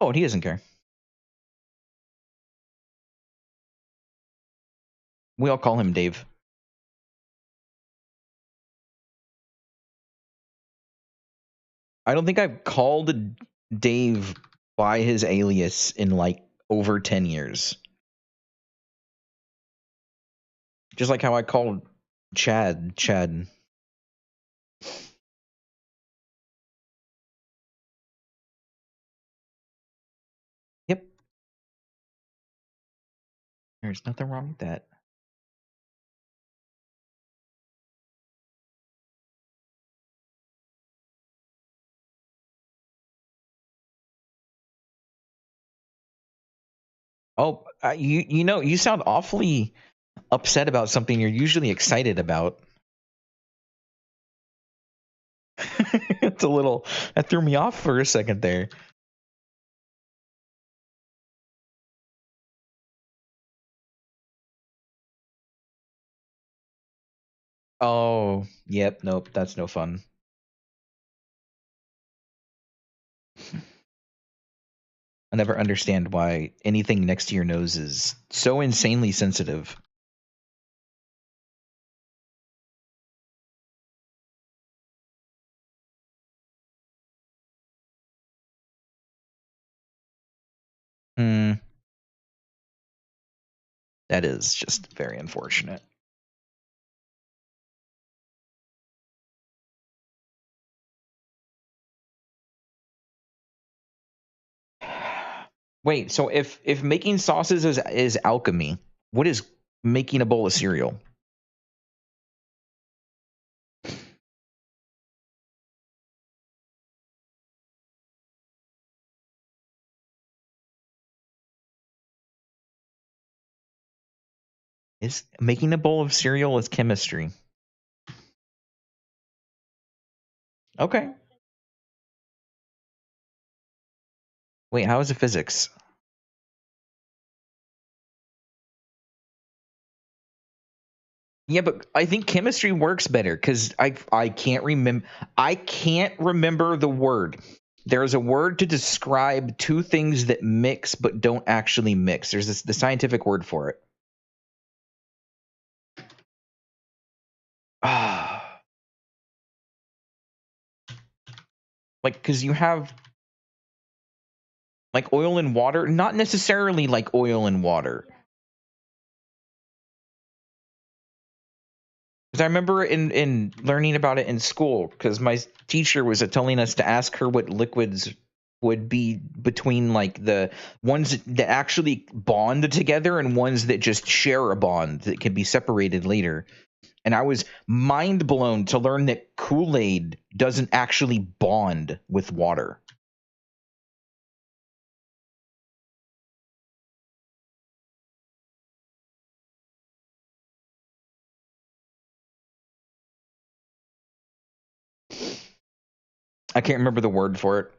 Oh, and he doesn't care. We all call him Dave. I don't think I've called Dave by his alias in like over 10 years. Just like how I called Chad. Yep. There's nothing wrong with that. Oh, you sound awfully upset about something you're usually excited about. It's a little that threw me off for a second there. Oh, yep, nope, that's no fun. I never understand why anything next to your nose is so insanely sensitive. Hmm. That is just very unfortunate. Wait, so if making sauces is alchemy, what is making a bowl of cereal? Is making a bowl of cereal is chemistry. Okay. Wait, how is it physics? Yeah, but I think chemistry works better because I can't remember the word. There's a word to describe two things that mix but don't actually mix. There's the scientific word for it. Ah, like because you have like oil and water, not necessarily like oil and water. Because I remember in learning about it in school, because my teacher was telling us to ask her what liquids would be between like the ones that actually bond together and ones that just share a bond that can be separated later. And I was mind blown to learn that Kool-Aid doesn't actually bond with water. I can't remember the word for it.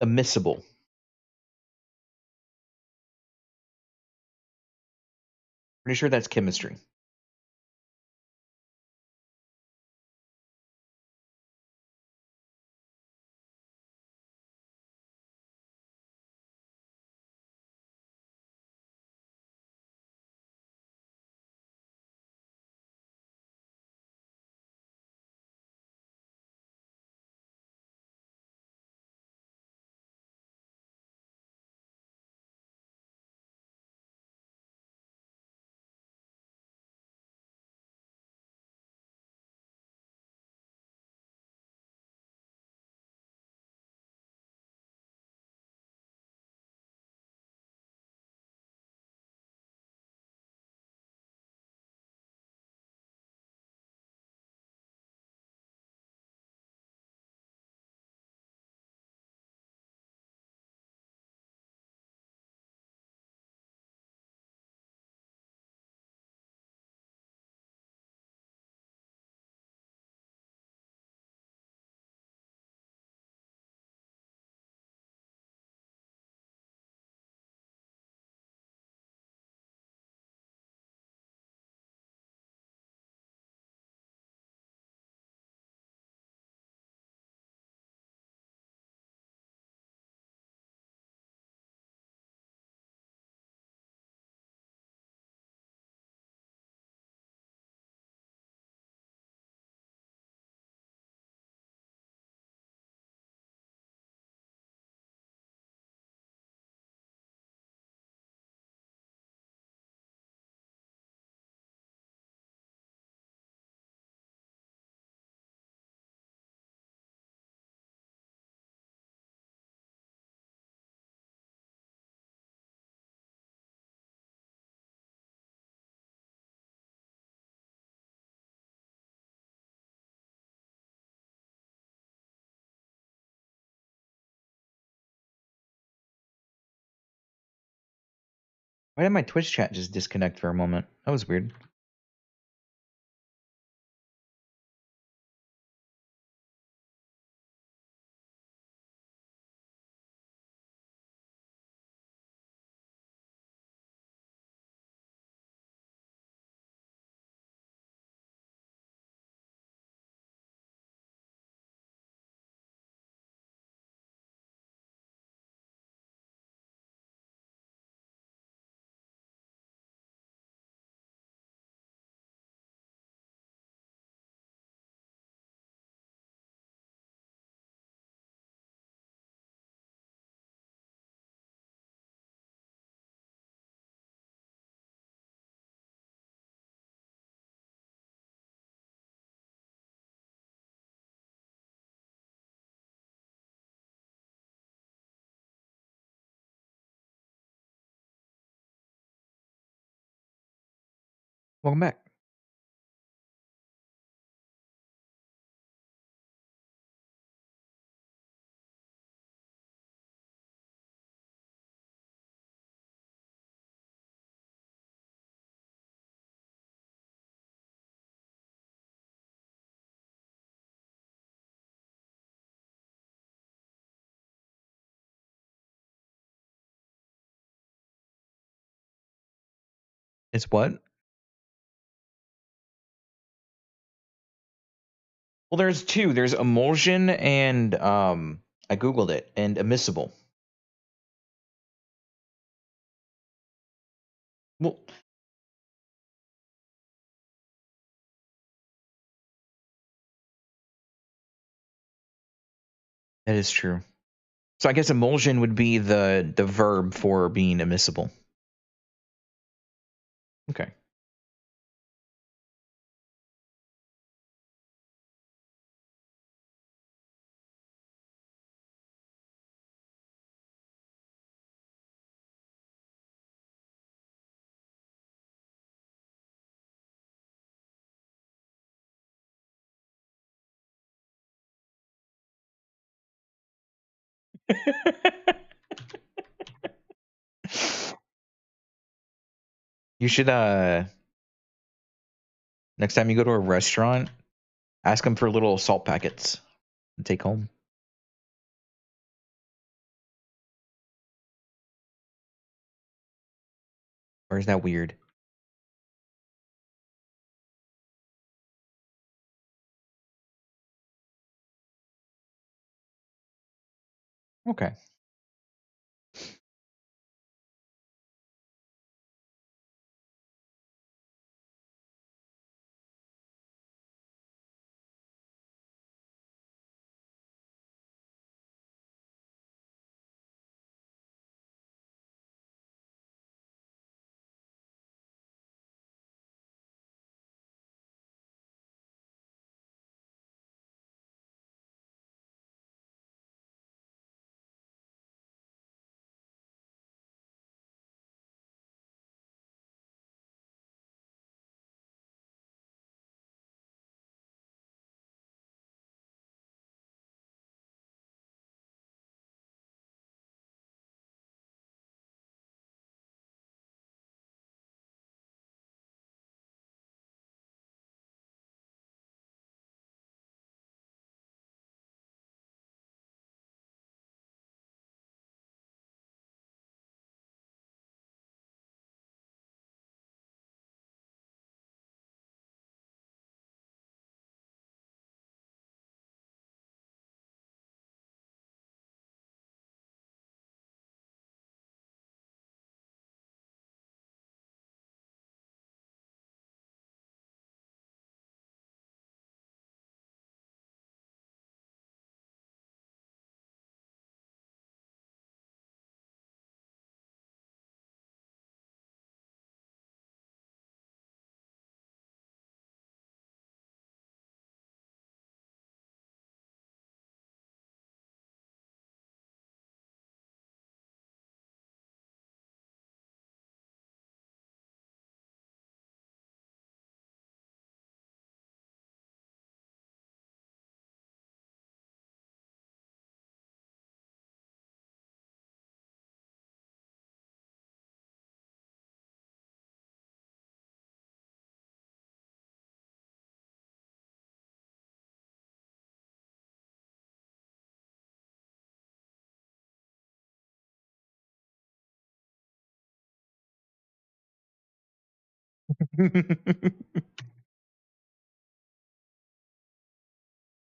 Immiscible. Pretty sure that's chemistry. Why did my Twitch chat just disconnect for a moment? That was weird. Welcome back. It's what? Well, there's two. There's emulsion and I googled it, and immiscible. Well, that is true. So I guess emulsion would be the verb for being immiscible. Okay. You should next time you go to a restaurant, ask them for little salt packets and take home. Or is that weird? Okay.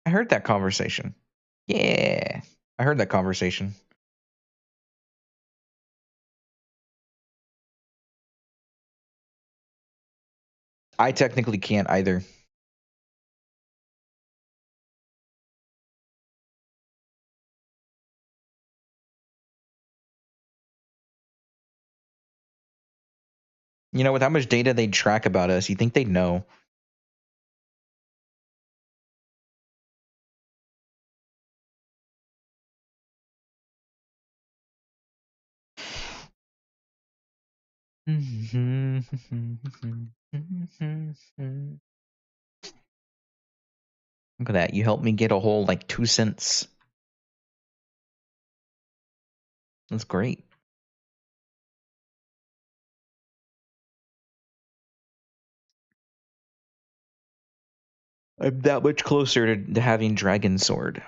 I heard that conversation. Yeah, I heard that conversation. I technically can't either. You know, with how much data they track about us, you think they'd know. Look at that. You helped me get a whole like 2 cents. That's great. I'm that much closer to having Dragon Sword.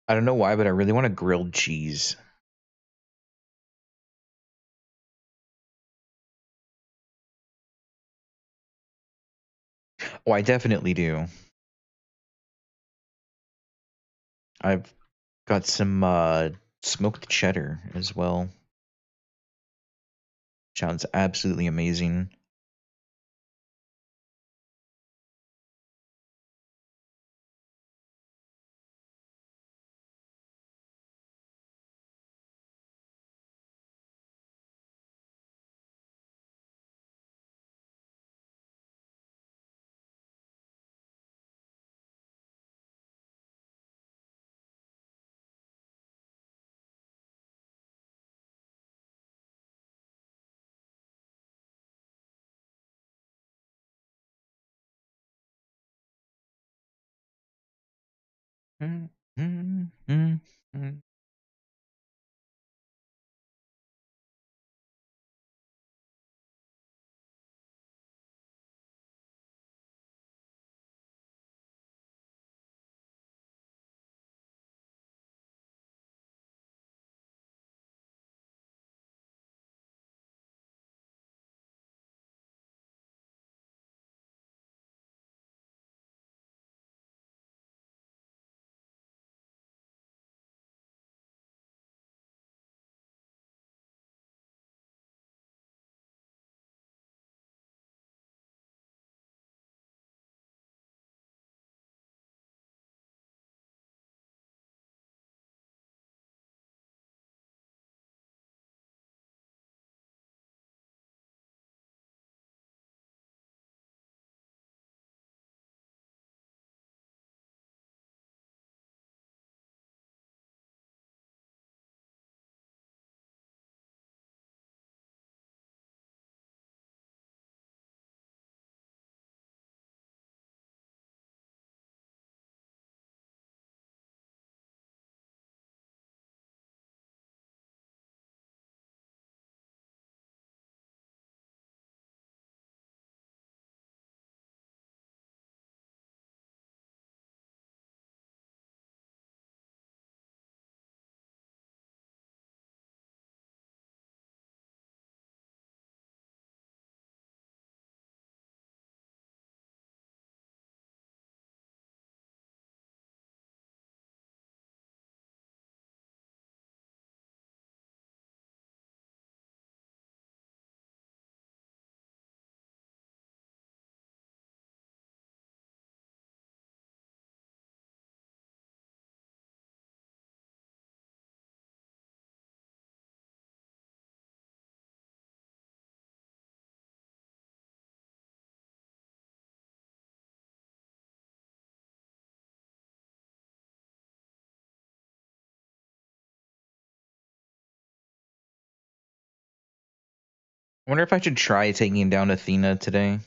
I don't know why, but I really want a grilled cheese. Oh, I definitely do. I've got some smoked cheddar as well. Sounds absolutely amazing. Mm, mm, mm, mm. I wonder if I should try taking down Athena today.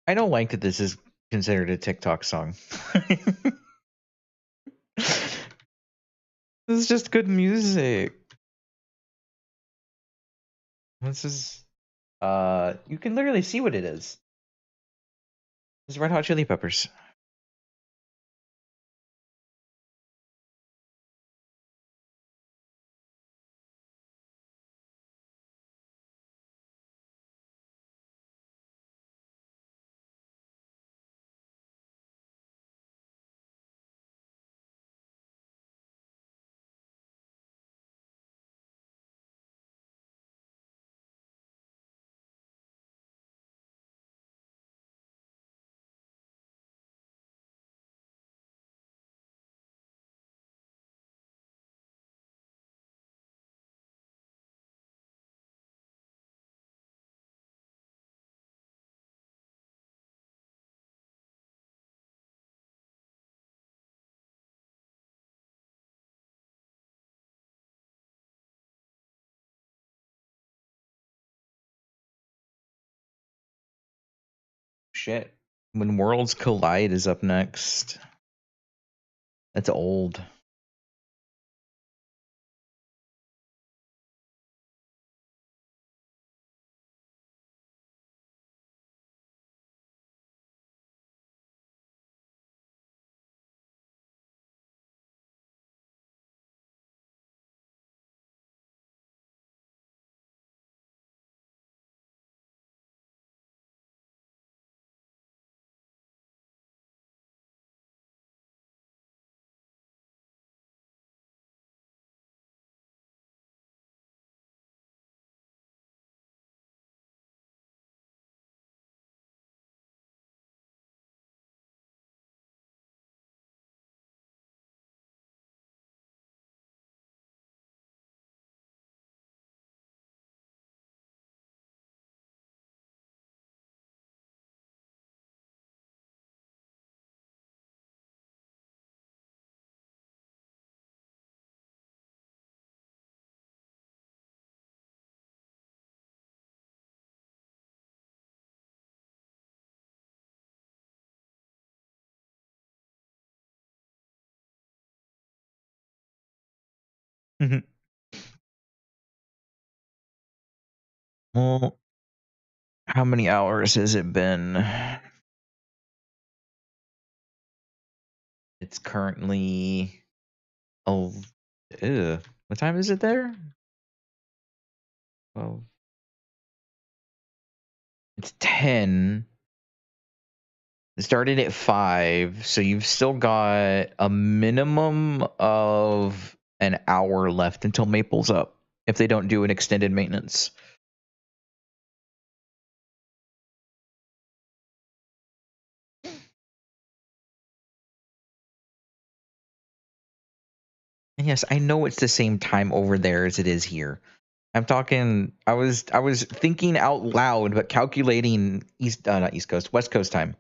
I don't like that this is considered a TikTok song. This is just good music. This is you can literally see what it is. It's Red Hot Chili Peppers. Shit. When Worlds Collide is up next. That's old. Well, how many hours has it been? It's currently what time is it there? Well, it's 10. It started at 5, so you've still got a minimum of an hour left until Maple's up if they don't do an extended maintenance. And yes, I know it's the same time over there as it is here. I'm talking. I was thinking out loud, but calculating not East Coast, West Coast time.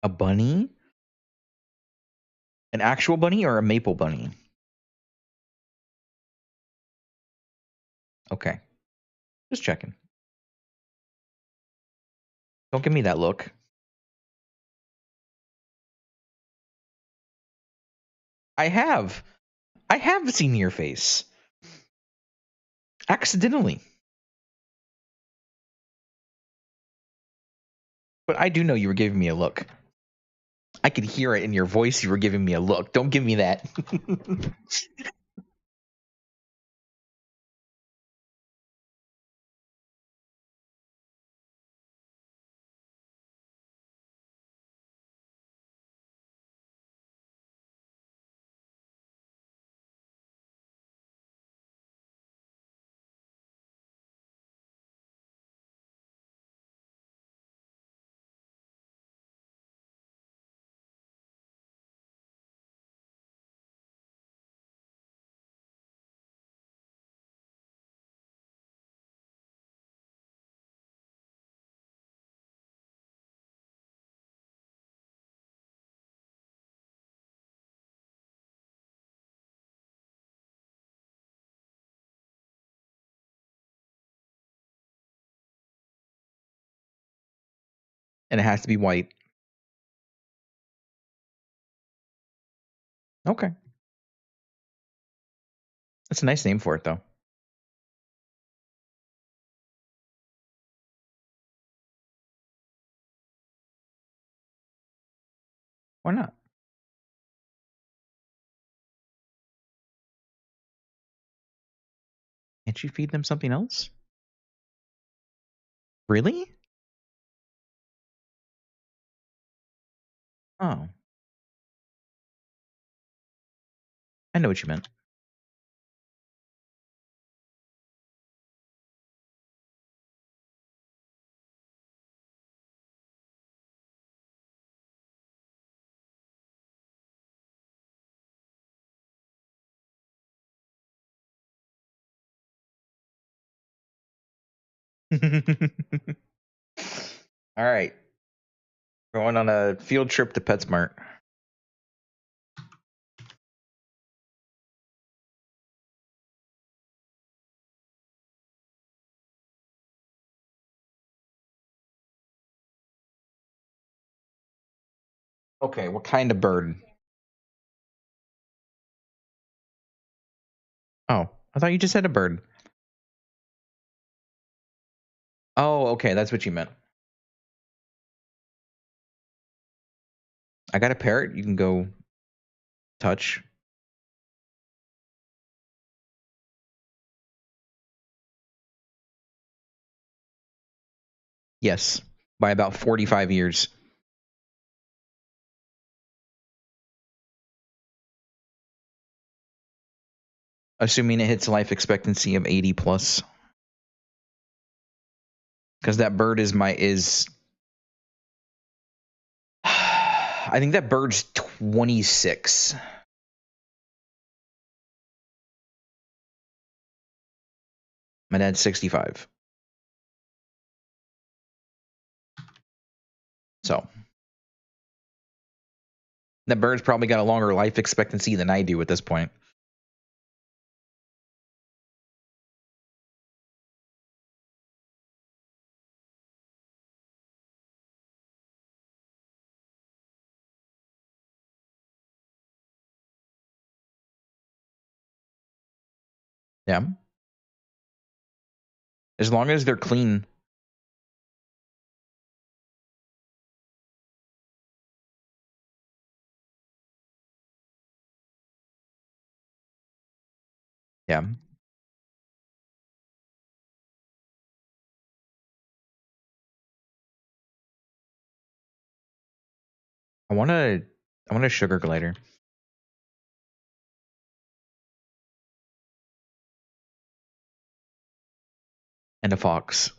A bunny? An actual bunny or a maple bunny? Okay, just checking. Don't give me that look. I have. I have seen your face. Accidentally. But I do know you were giving me a look. I could hear it in your voice. You were giving me a look. Don't give me that. And it has to be white. Okay. That's a nice name for it, though. Why not? Can't you feed them something else? Really? Oh, I know what you meant. All right. Going on a field trip to PetSmart. Okay, what kind of bird? Oh, I thought you just said a bird. Oh, okay, that's what you meant. I got a parrot. You can go touch. Yes, by about 45 years. Assuming it hits life expectancy of 80 plus. Because that bird is I think that bird's 26. My dad's 65. So that bird's probably got a longer life expectancy than I do at this point. Yeah. As long as they're clean. Yeah. I want a sugar glider and a fox.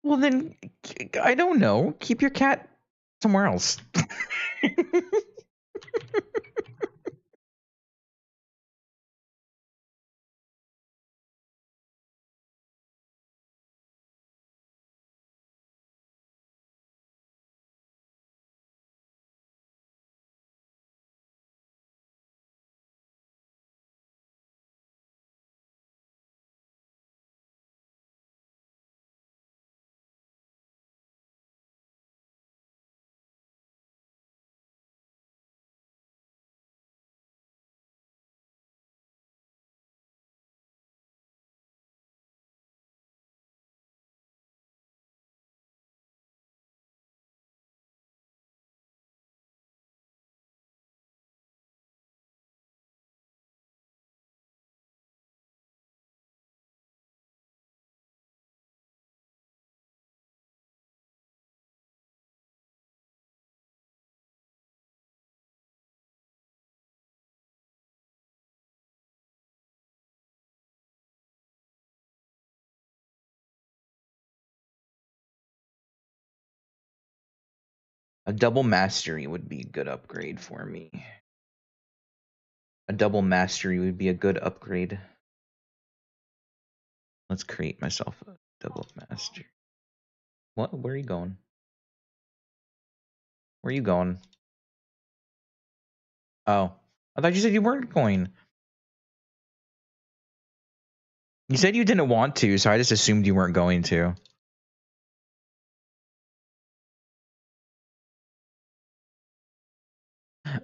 Well then I don't know. Keep your cat somewhere else. A double mastery would be a good upgrade for me. A double mastery would be a good upgrade. Let's create myself a double mastery. What? Where are you going? Where are you going? Oh, I thought you said you weren't going. You said you didn't want to, so I just assumed you weren't going to.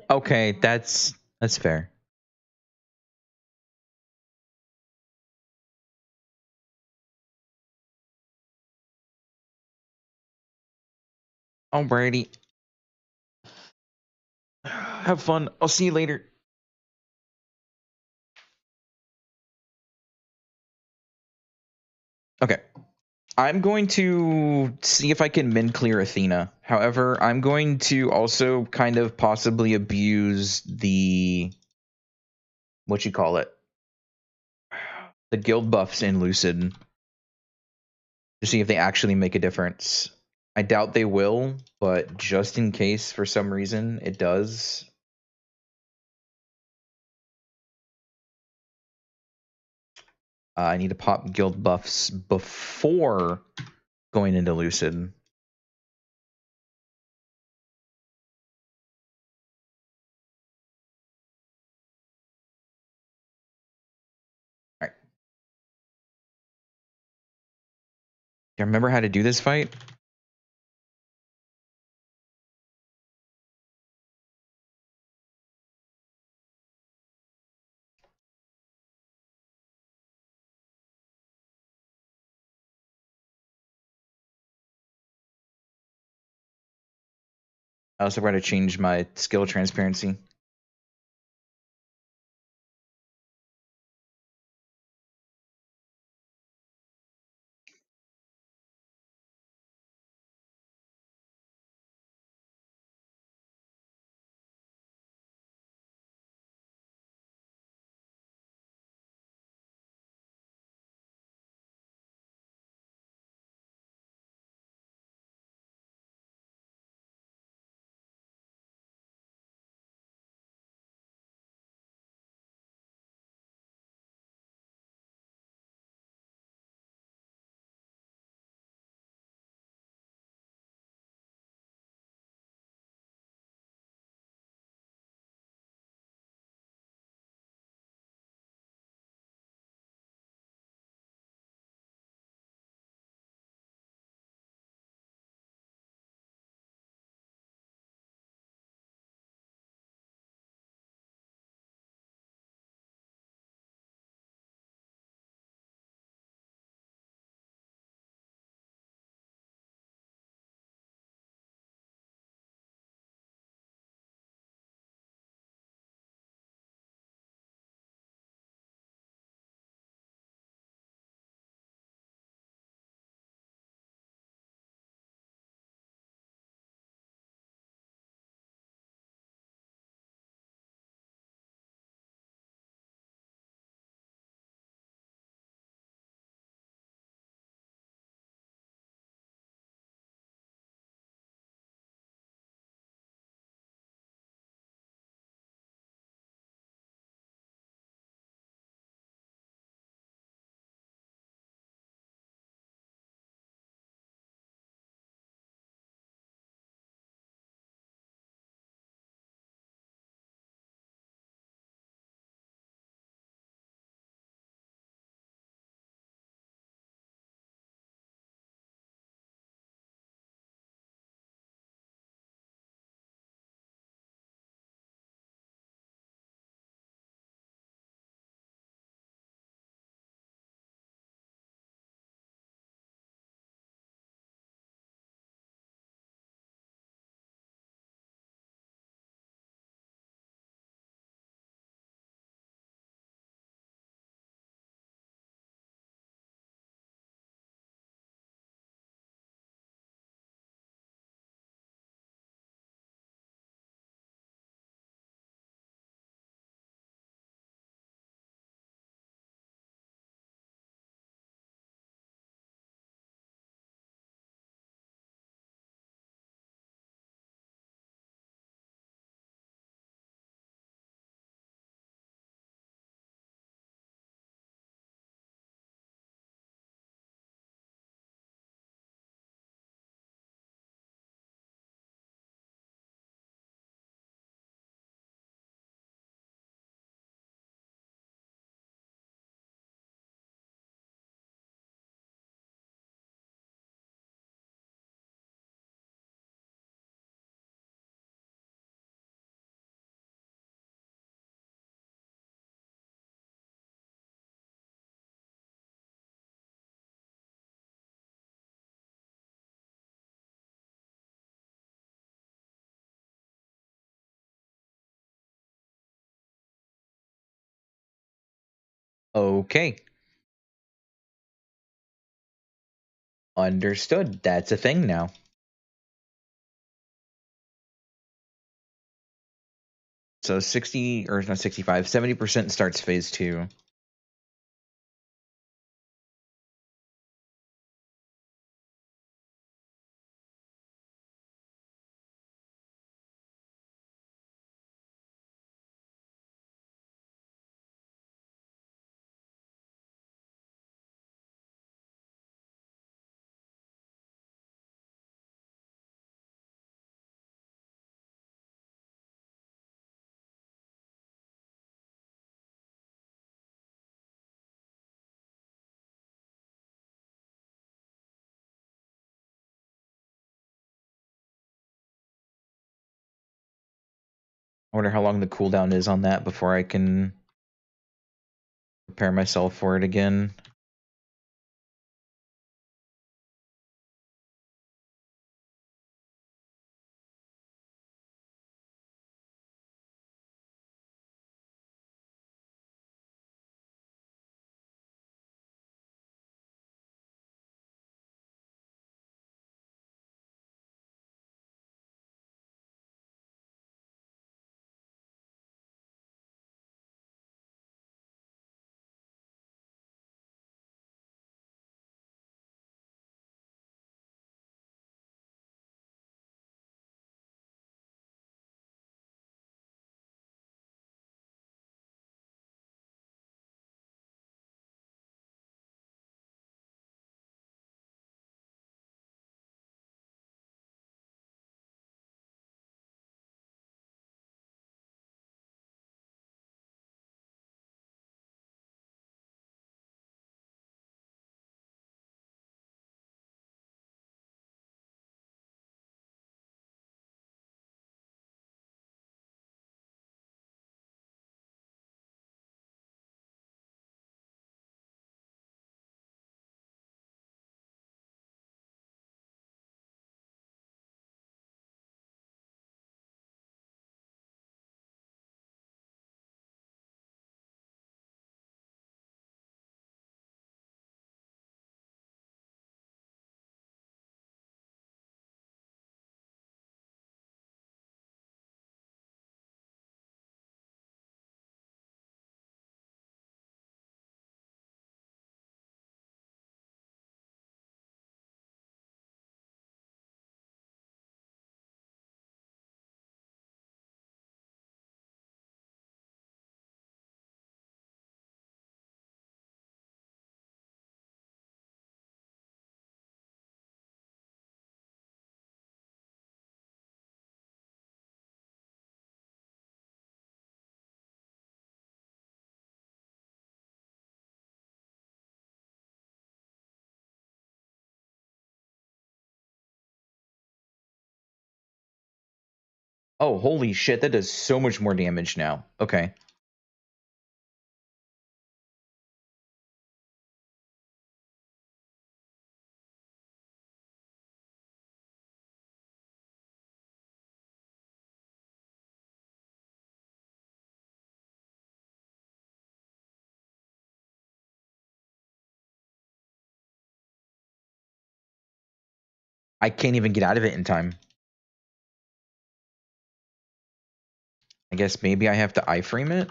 Okay, that's fair. Alrighty. Have fun. I'll see you later. Okay. I'm going to see if I can min clear Athena. However, I'm going to also kind of possibly abuse the what you call it? The guild buffs in Lucid to see if they actually make a difference. I doubt they will, but just in case for some reason it does. I need to pop guild buffs before going into Lucid. Alright. Do you remember how to do this fight? I also got to change my skill transparency. Okay. Understood. That's a thing now. So 60, or not 65, 70% starts phase 2. I wonder how long the cooldown is on that before I can prepare myself for it again. Oh, holy shit, that does so much more damage now. Okay. I can't even get out of it in time. I guess maybe I have to iframe it?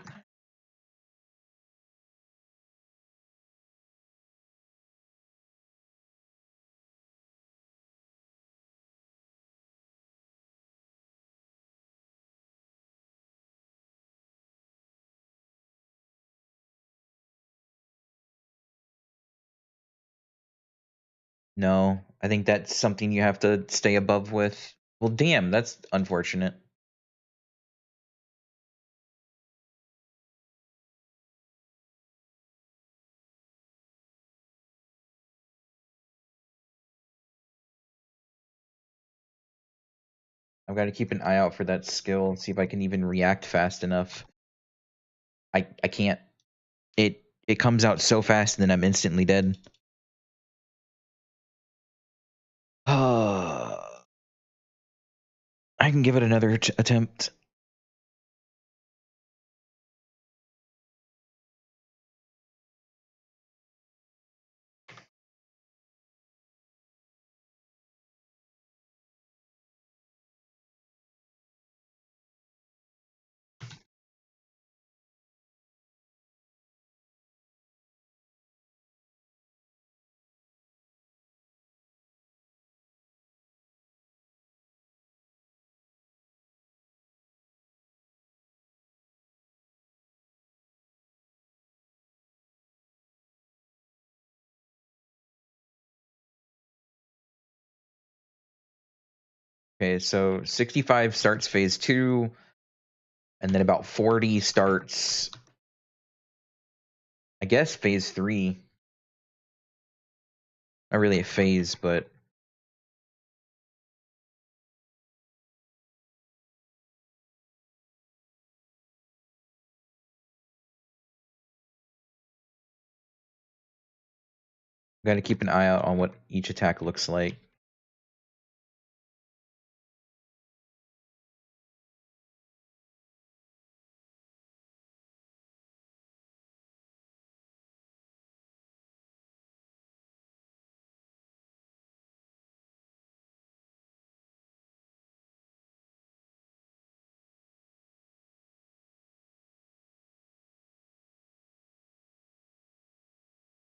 No, I think that's something you have to stay above with. Well, damn, that's unfortunate. I've got to keep an eye out for that skill, see if I can even react fast enough. I can't. It comes out so fast and then I'm instantly dead. I can give it another attempt. Okay, so 65 starts phase 2, and then about 40 starts, I guess, phase 3. Not really a phase, but gotta keep an eye out on what each attack looks like.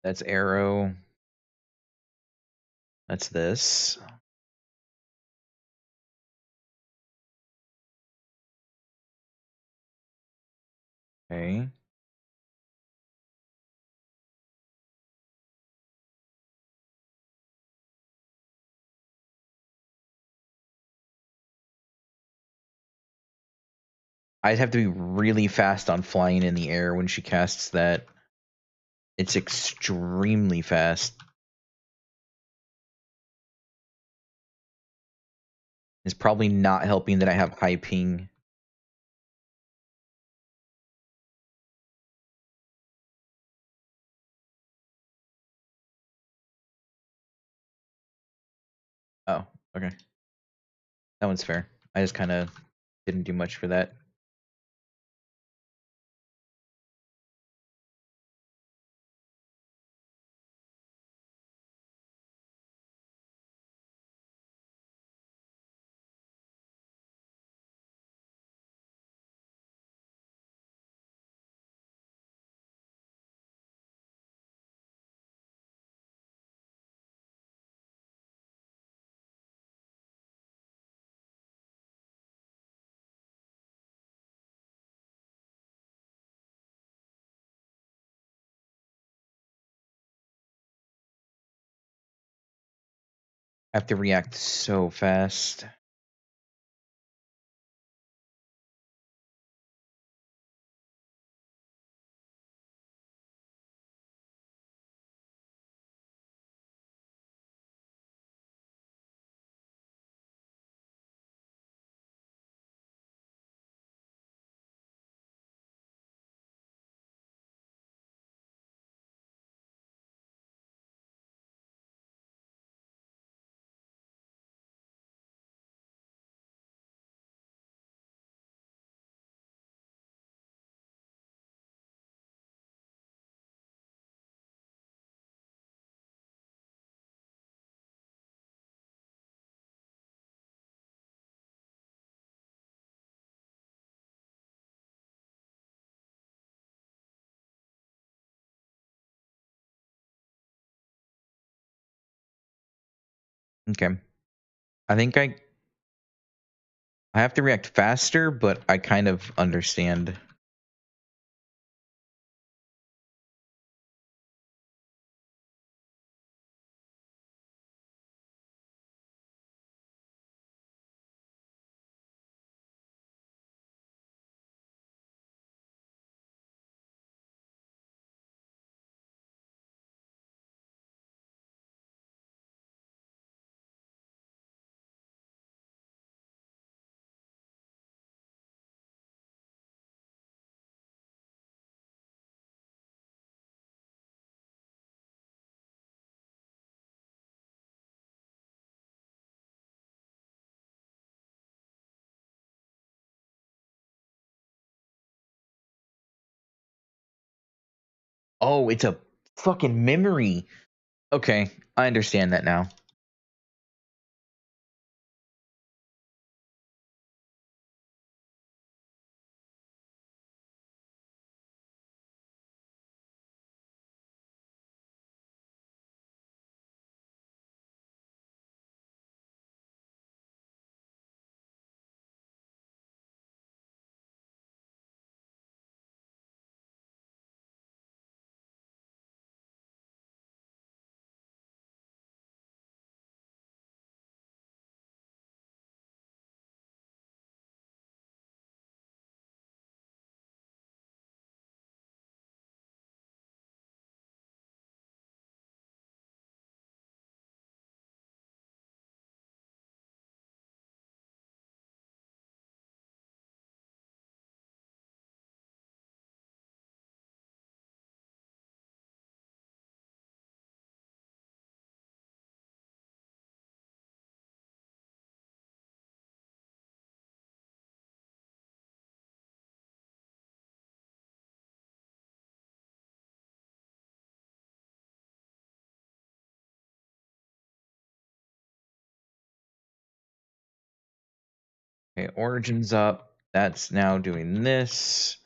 That's arrow. That's this. Okay. I'd have to be really fast on flying in the air when she casts that. It's extremely fast. It's probably not helping that I have high ping. Oh, okay. That one's fair. I just kind of didn't do much for that. I have to react so fast. Okay. I think I have to react faster, but I kind of understand. Oh, it's a fucking memory. Okay, I understand that now. Okay, Origin's up. That's now doing this.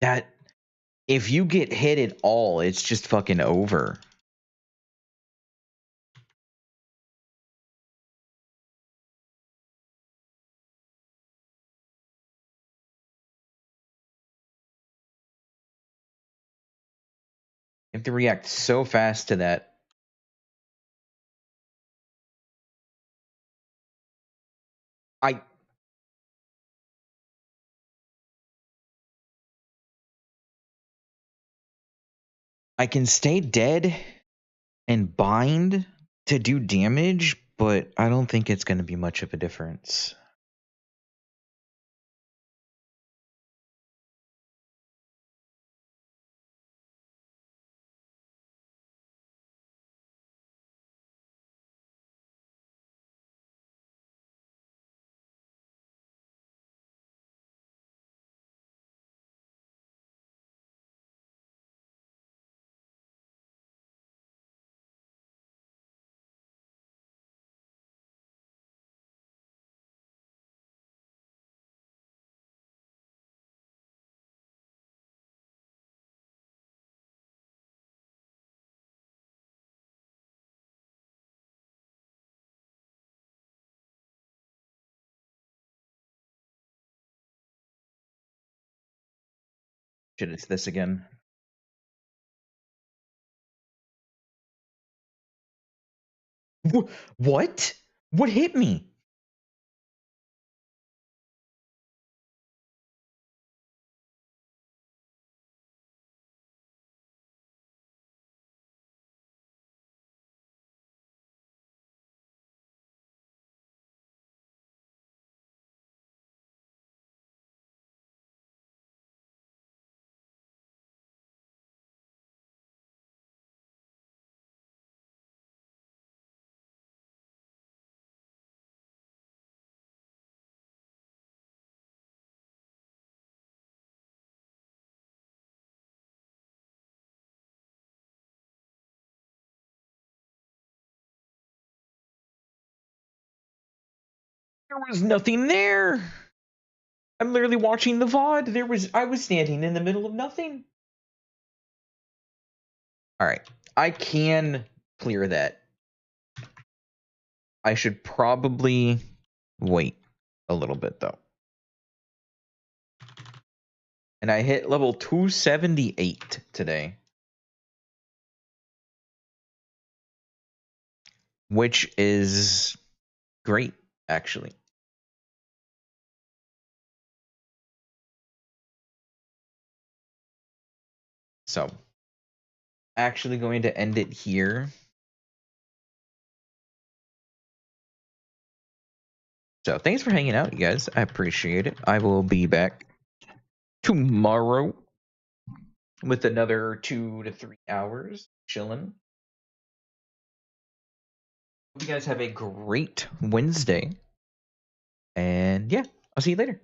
That if you get hit at all, it's just fucking over. You have to react so fast to that. I can stay dead and bind to do damage, but I don't think it's going to be much of a difference. Shit, it's this again. What? What hit me? There was nothing there. I'm literally watching the VOD. I was standing in the middle of nothing. All right. I can clear that. I should probably wait a little bit though. And I hit level 278 today, which is great, actually. So, actually going to end it here. So, thanks for hanging out, you guys. I appreciate it. I will be back tomorrow with another 2 to 3 hours chilling. Hope you guys have a great Wednesday. And yeah, I'll see you later.